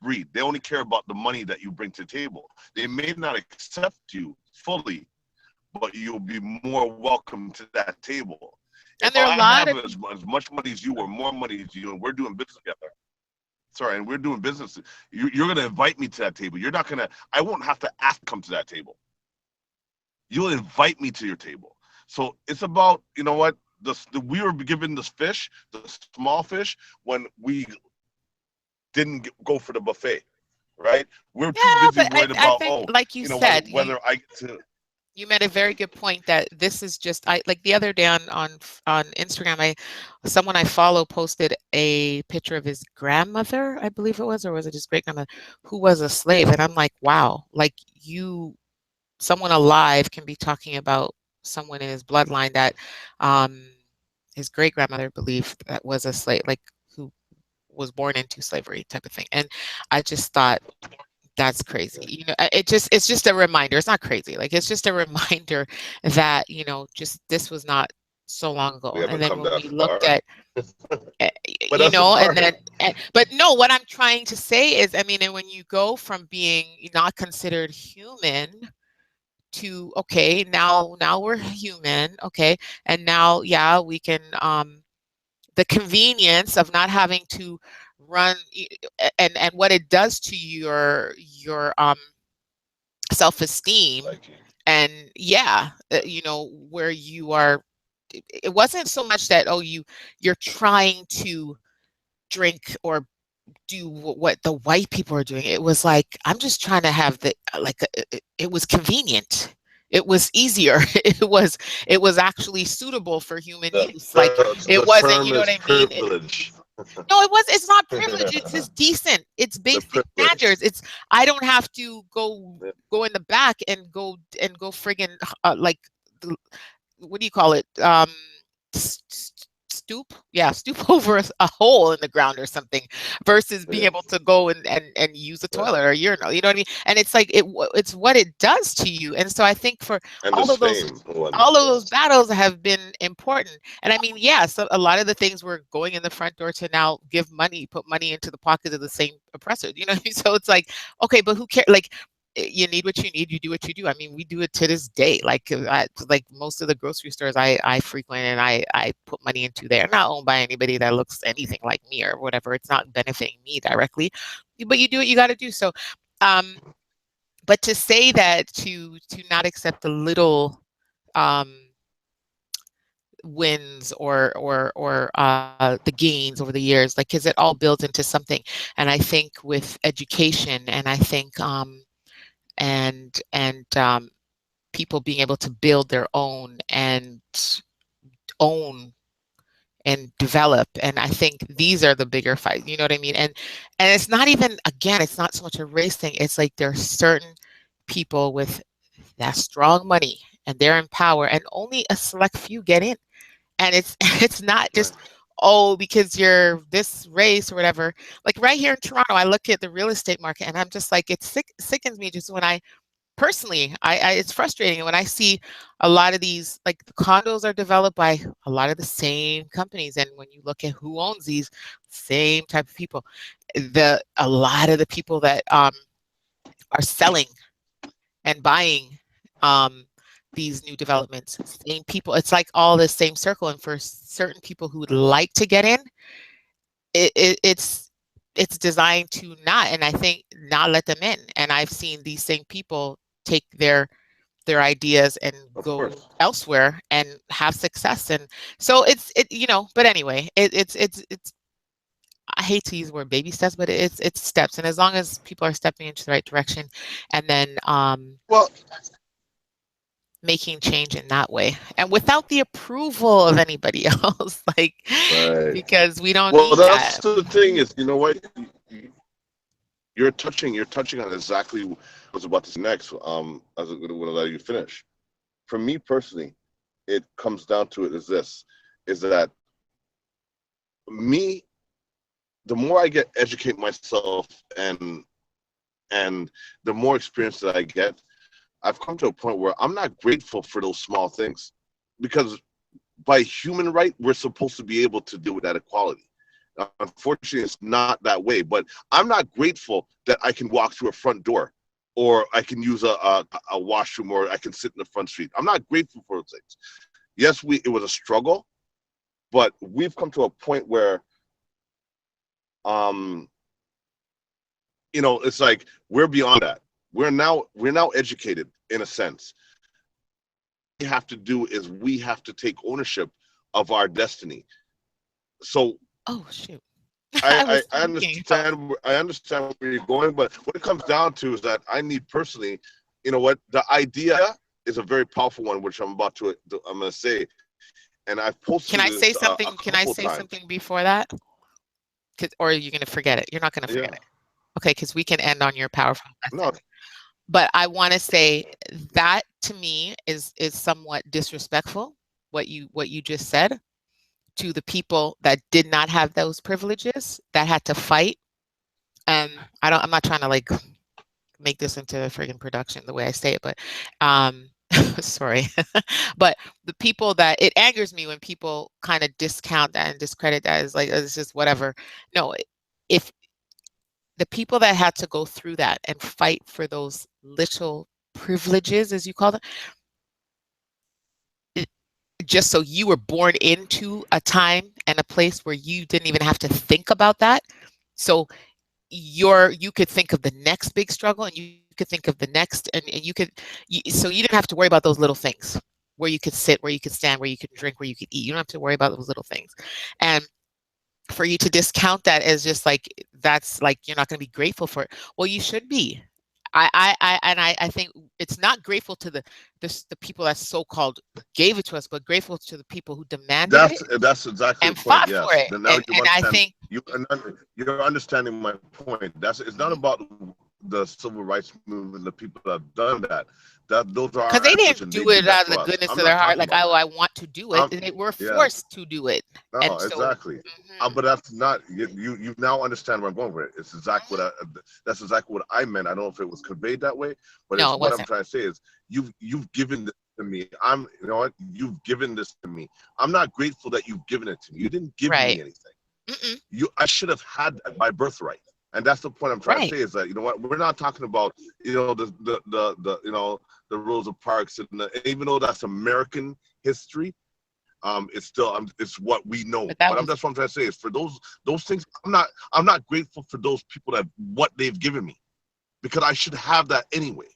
breed. They only care about the money that you bring to the table. They may not accept you fully, but you'll be more welcome to that table. And If there are a I lot have of as much money as you or more money as you, and we're doing business together, sorry, and we're doing business, you're going to invite me to that table. You're not going to, I won't have to ask to come to that table. You'll invite me to your table. So it's about, what, we were given this fish, the small fish, when we didn't go for the buffet, right? We're too yeah, busy but worried I about, think, oh, like you said, whether I get to, you made a very good point that this is just I like the other day on Instagram, someone I follow posted a picture of his grandmother, I believe it was, or was it his great grandmother, who was a slave, and I'm like, wow, like someone alive can be talking about someone in his bloodline that um his great grandmother believed that was a slave, like who was born into slavery type of thing. And I just thought that's crazy. It's just a reminder. It's not crazy. Like it's just a reminder that, just this was not so long we ago. And haven't then come when that we looked far. at, But that's a and start. then, but no, what I'm trying to say is, I mean, and when you go from being not considered human to, okay, now we're human, okay, and now, yeah, we can, the convenience of not having to run, and what it does to your self-esteem, Like, and yeah, where you are, it wasn't so much that, oh, you're trying to drink or do what the white people are doing. It was like, I'm just trying to have it was convenient. It was easier. It was actually suitable for human use. Like, the it wasn't, term you know is what I mean? privilege. No, it's not privilege. It's just decent. It's The basic privilege. standards. I don't have to go in the back and go friggin' like, what do you call it? Stoop, yeah, stoop over a hole in the ground or something, versus being Yeah, able to go and use a yeah. toilet or a urinal. You know what I mean? And it's like, it's what it does to you. And so I think for And the all of those same one. all of Yeah. those battles have been important. And I mean, yeah, so a lot of the things we're going in the front door to now give money, put money into the pockets of the same oppressor. You know what I mean? So it's like, okay, but who cares? Like, you need what you need, you do what you do. I mean, we do it to this day. Like most of the grocery stores I frequent, and I put money into, they're not owned by anybody that looks anything like me or whatever. It's not benefiting me directly, but you do what you got to do. So, um, but to say that, to not accept the little um, wins or the gains over the years, like, because it all builds into something. And I think with education, and I think and people being able to build their own and own and develop, and I think these are the bigger fights, you know what I mean? And it's not even, again, it's not so much a race thing. It's like, there are certain people with that strong money, and they're in power, and only a select few get in. And it's it's not Right. just, oh, because you're this race or whatever. Like, right here in Toronto, I look at the real estate market, and I'm just like, it sickens me just when I personally, it's frustrating when I see a lot of these, like, the condos are developed by a lot of the same companies, and when you look at who owns these, same type of people, a lot of the people that are selling and buying um, these new developments, same people. It's like all the same circle. And for certain people who would like to get in, it's designed to not, and I think, not let them in. And I've seen these same people take their ideas and Of go course. elsewhere and have success. And so but anyway, it's I hate to use the word baby steps, but it's steps. And as long as people are stepping into the right direction, and then Well, making change in that way, and without the approval of anybody else, like, right. because we don't Well, need that's that. the thing is, you know what? You're touching on exactly what I was about to say next. As I'm going to let you finish. For me personally, it comes down to it is this: is that me, the more I get educate myself and the more experience that I get, I've come to a point where I'm not grateful for those small things, because by human right, we're supposed to be able to deal with that equality. Unfortunately, it's not that way. But I'm not grateful that I can walk through a front door, or I can use a washroom, or I can sit in the front street. I'm not grateful for those things. Yes, it was a struggle, but we've come to a point where, um, it's like we're beyond that. We're now educated in a sense. We have to do is we have to take ownership of our destiny. So Oh, shoot. I, I I, was I thinking about. understand where you're going, but what it comes down to is that I need personally, what the idea is a very powerful one, which I'm going to say, and I've posted Can I this say a something? Can I couple say times. something before that? Or are you going to forget it? You're not going to forget Yeah, it. Okay, because we can end on your powerful no, message. But I want to say that, to me, is somewhat disrespectful, what you just said, to the people that did not have those privileges, that had to fight. And I'm not trying to, like, make this into a friggin' production the way I say it, but sorry. But the people that, it angers me when people kind of discount that and discredit that as, like, it's just whatever. No, if the people that had to go through that and fight for those little privileges, as you call them, just so you were born into a time and a place where you didn't even have to think about that. So you could think of the next big struggle, and you could think of the next, and so you didn't have to worry about those little things, where you could sit, where you could stand, where you could drink, where you could eat. You don't have to worry about those little things. And for you to discount that as just like, that's like, you're not going to be grateful for it. Well, you should be. I think it's not grateful to the people that so-called gave it to us, but grateful to the people who demanded it That's exactly and the point. fought for Yes. it. Then now you And I understand. think, You're understanding my point. It's not mhm, about the civil rights movement, the people that have done that. That those are because our they didn't ancestors, and they do did it that out of to the us. goodness I'm of their not heart, talking like, about oh, that. I want to do it. They were Yeah. forced to do it. No, And so, exactly. mhm, But that's not you now understand where I'm going with it. It's exactly mhm. that's exactly what I meant. I don't know if it was conveyed that way, but No, it's it what I'm wasn't. trying to say is you've given this to me. You know what? You've given this to me. I'm not grateful that you've given it to me. You didn't give me Right. anything. Mm-mm. I should have had that by birthright. And that's the point I'm trying to Right. say is that, you know what, we're not talking about, the the Rosa Parks, and even though that's American history, it's still it's what we know. But that But was, that's what I'm trying to say is for those things, I'm not grateful for those people that what they've given me, because I should have that anyway.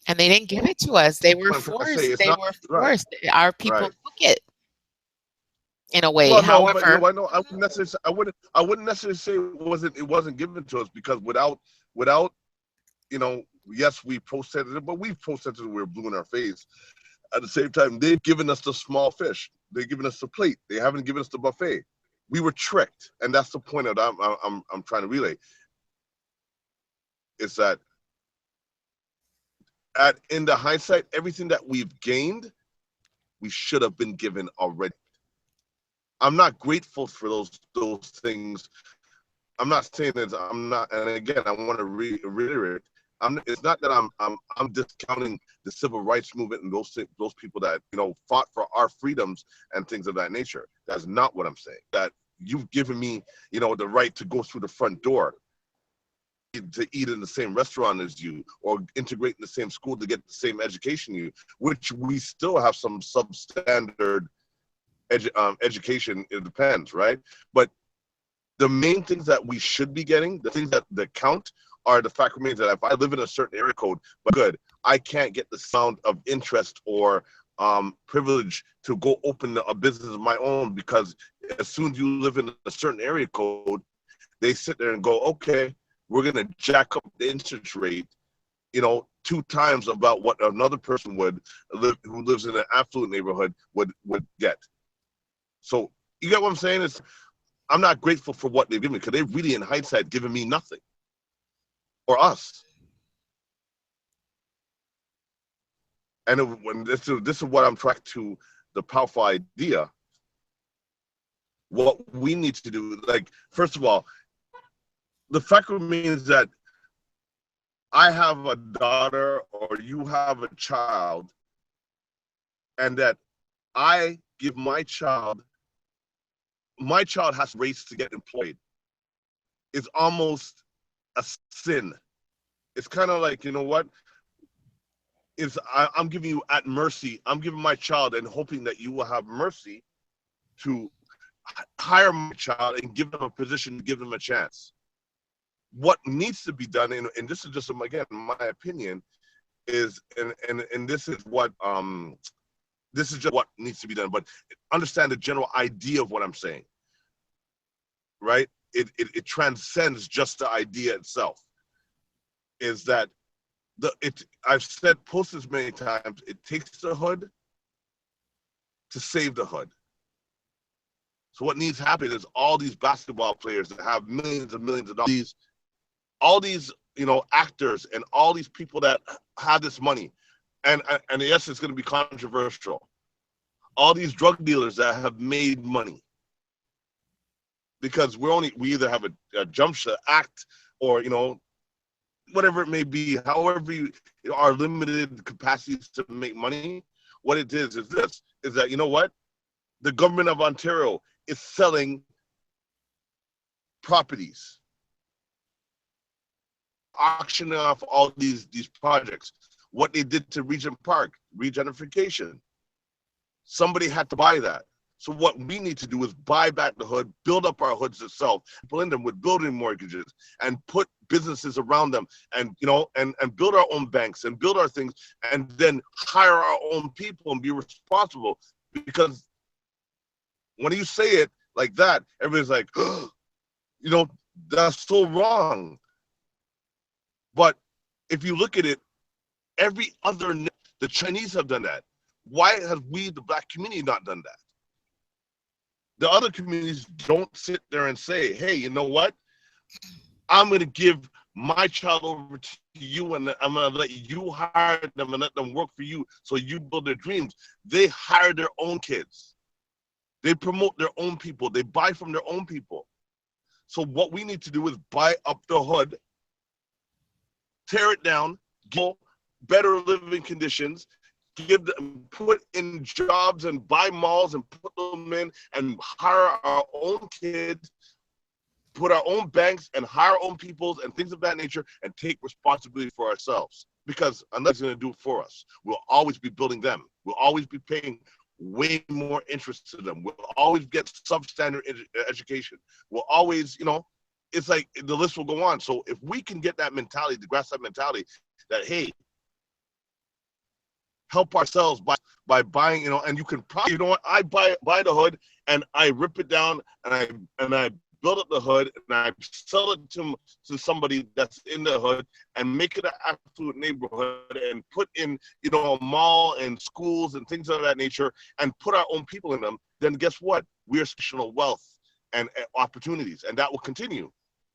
and they didn't give it to us. They What were I'm trying to say, forced. it's They not were right, forced. Our people right. took it in a way. Well, no, but However, I know I wouldn't necessarily say it wasn't given to us, because without yes, we protested it, but we've protested it, we're blue in our face. At the same time, they've given us the small fish. They've given us the plate. They haven't given us the buffet. We were tricked, and that's the point that I'm trying to relay. Is that at in the hindsight, everything that we've gained, we should have been given already. I'm not grateful for those things. I'm not saying that I'm not, and again, I want to reiterate. It's not that I'm discounting the civil rights movement and those people that fought for our freedoms and things of that nature. That's not what I'm saying. That you've given me, the right to go through the front door, to eat in the same restaurant as you, or integrate in the same school to get the same education you, which we still have some substandard education. It depends, right? But the main things that we should be getting, the things that count, are the fact remains that if I live in a certain area code, but good, I can't get the sound of interest or privilege to go open a business of my own, because as soon as you live in a certain area code, they sit there and go, okay, we're going to jack up the interest rate, 2 times about what another person who lives in an affluent neighborhood would get. So you get what I'm saying? I'm not grateful for what they've given me, because they've really, in hindsight, given me nothing, or us. And when this is what I'm trying to, the powerful idea. What we need to do, like, first of all, the fact remains that I have a daughter or you have a child, and that I give my child has to race to get employed. It's almost a sin. It's kind of like, you know what? I'm giving you at mercy. I'm giving my child and hoping that you will have mercy to hire my child and give them a position, give them a chance. What needs to be done, and this is just, again, my opinion, is, and this is just what needs to be done. But understand the general idea of what I'm saying, right? It transcends just the idea itself. Is that I've posted this many times. It takes the hood to save the hood. So what needs to happen is all these basketball players that have millions and millions of dollars, all these actors, and all these people that have this money, and yes, it's going to be controversial. All these drug dealers that have made money, because we either have a jump shot act, or whatever it may be, however our limited capacities to make money. What it is this: is that, what, the government of Ontario is selling properties, auctioning off all these projects. what they did to Regent Park, regentrification. Somebody had to buy that. So what we need to do is buy back the hood, build up our hoods itself, blend them with building mortgages, and put businesses around them, and and build our own banks and build our things, and then hire our own people and be responsible. Because when you say it like that, everybody's like, that's so wrong. But if you look at it, every other, the Chinese have done that. Why have we, the Black community, not done that? The other communities don't sit there and say, hey, you know what? I'm going to give my child over to you, and I'm going to let you hire them and let them work for you so you build their dreams. They hire their own kids. They promote their own people. They buy from their own people. So what we need to do is buy up the hood, tear it down, give better living conditions, put in jobs and buy malls and put them in, and hire our own kids, put our own banks and hire our own peoples and things of that nature, and take responsibility for ourselves. Because unless they're going to do it for us, we'll always be building them. We'll always be paying way more interest to them. We'll always get substandard education. We'll always, it's like the list will go on. So if we can get that mentality, to grasp that mentality that, hey, help ourselves by buying, and you can probably, I buy the hood and I rip it down and I build up the hood and I sell it to somebody that's in the hood and make it an absolute neighborhood and put in, a mall and schools and things of that nature and put our own people in them. Then guess what? We're sectional wealth and opportunities, and that will continue.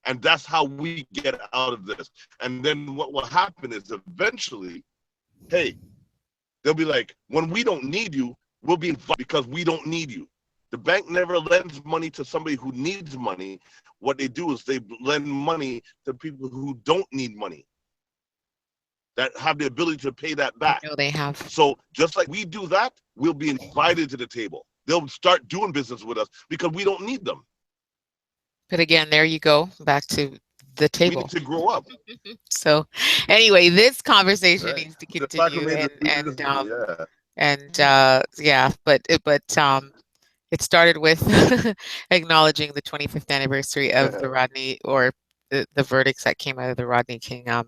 And that's how we get out of this. And then what will happen is eventually, hey, they'll be like, when we don't need you, we'll be involved because we don't need you. The bank never lends money to somebody who needs money. What they do is they lend money to people who don't need money, that have the ability to pay that back. I know they have. So just like we do that, we'll be invited to the table. They'll start doing business with us because we don't need them. But again, there you go, back to the table. We need to grow up. So anyway, this conversation Right. needs to continue, it started with acknowledging the 25th anniversary of the Rodney, or the verdicts that came out of the Rodney King, or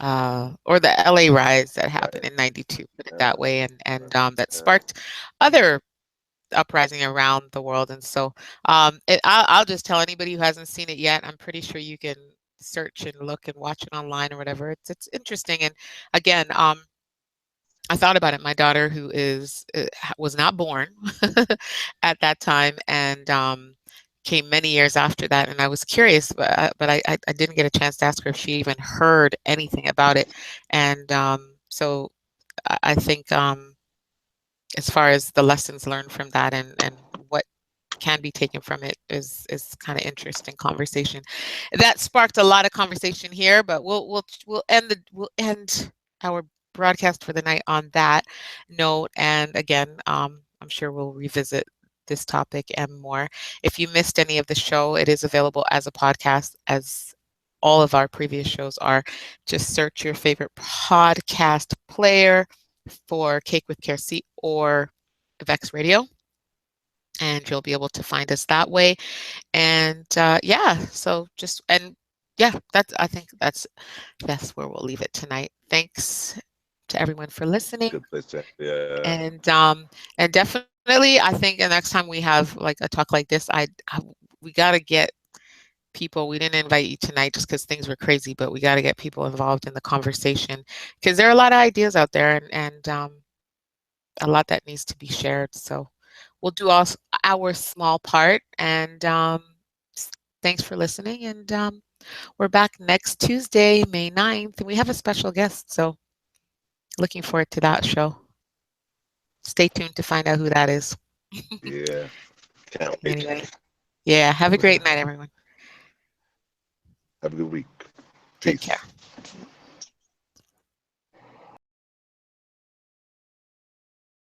the LA riots that happened in '92, put it that way, and that sparked other uprising around the world. And so I'll just tell anybody who hasn't seen it yet, I'm pretty sure you can search and look and watch it online or whatever. It's interesting. And again, I thought about it. My daughter, who was not born at that time, and came many years after that, and I was curious, but I didn't get a chance to ask her if she even heard anything about it. And so I think as far as the lessons learned from that and what can be taken from it is kind of interesting conversation. That sparked a lot of conversation here, but we'll end our broadcast for the night on that note. And again, I'm sure we'll revisit this topic and more. If you missed any of the show, it is available as a podcast, as all of our previous shows are. Just search your favorite podcast player for Cake with Care C or Vex Radio, and you'll be able to find us that way. And I think that's where we'll leave it tonight. Thanks to everyone for listening. Good place, yeah. And definitely, I think the next time we have like a talk like this, we got to get people. We didn't invite you tonight just because things were crazy, but we got to get people involved in the conversation, because there are a lot of ideas out there, and a lot that needs to be shared. So we'll do our small part, and thanks for listening. And we're back next Tuesday, May 9th, and we have a special guest. So looking forward to that show. Stay tuned to find out who that is. Yeah. Can't wait. Anyway, yeah, have a great night, everyone. Have a good week. Take Peace. care.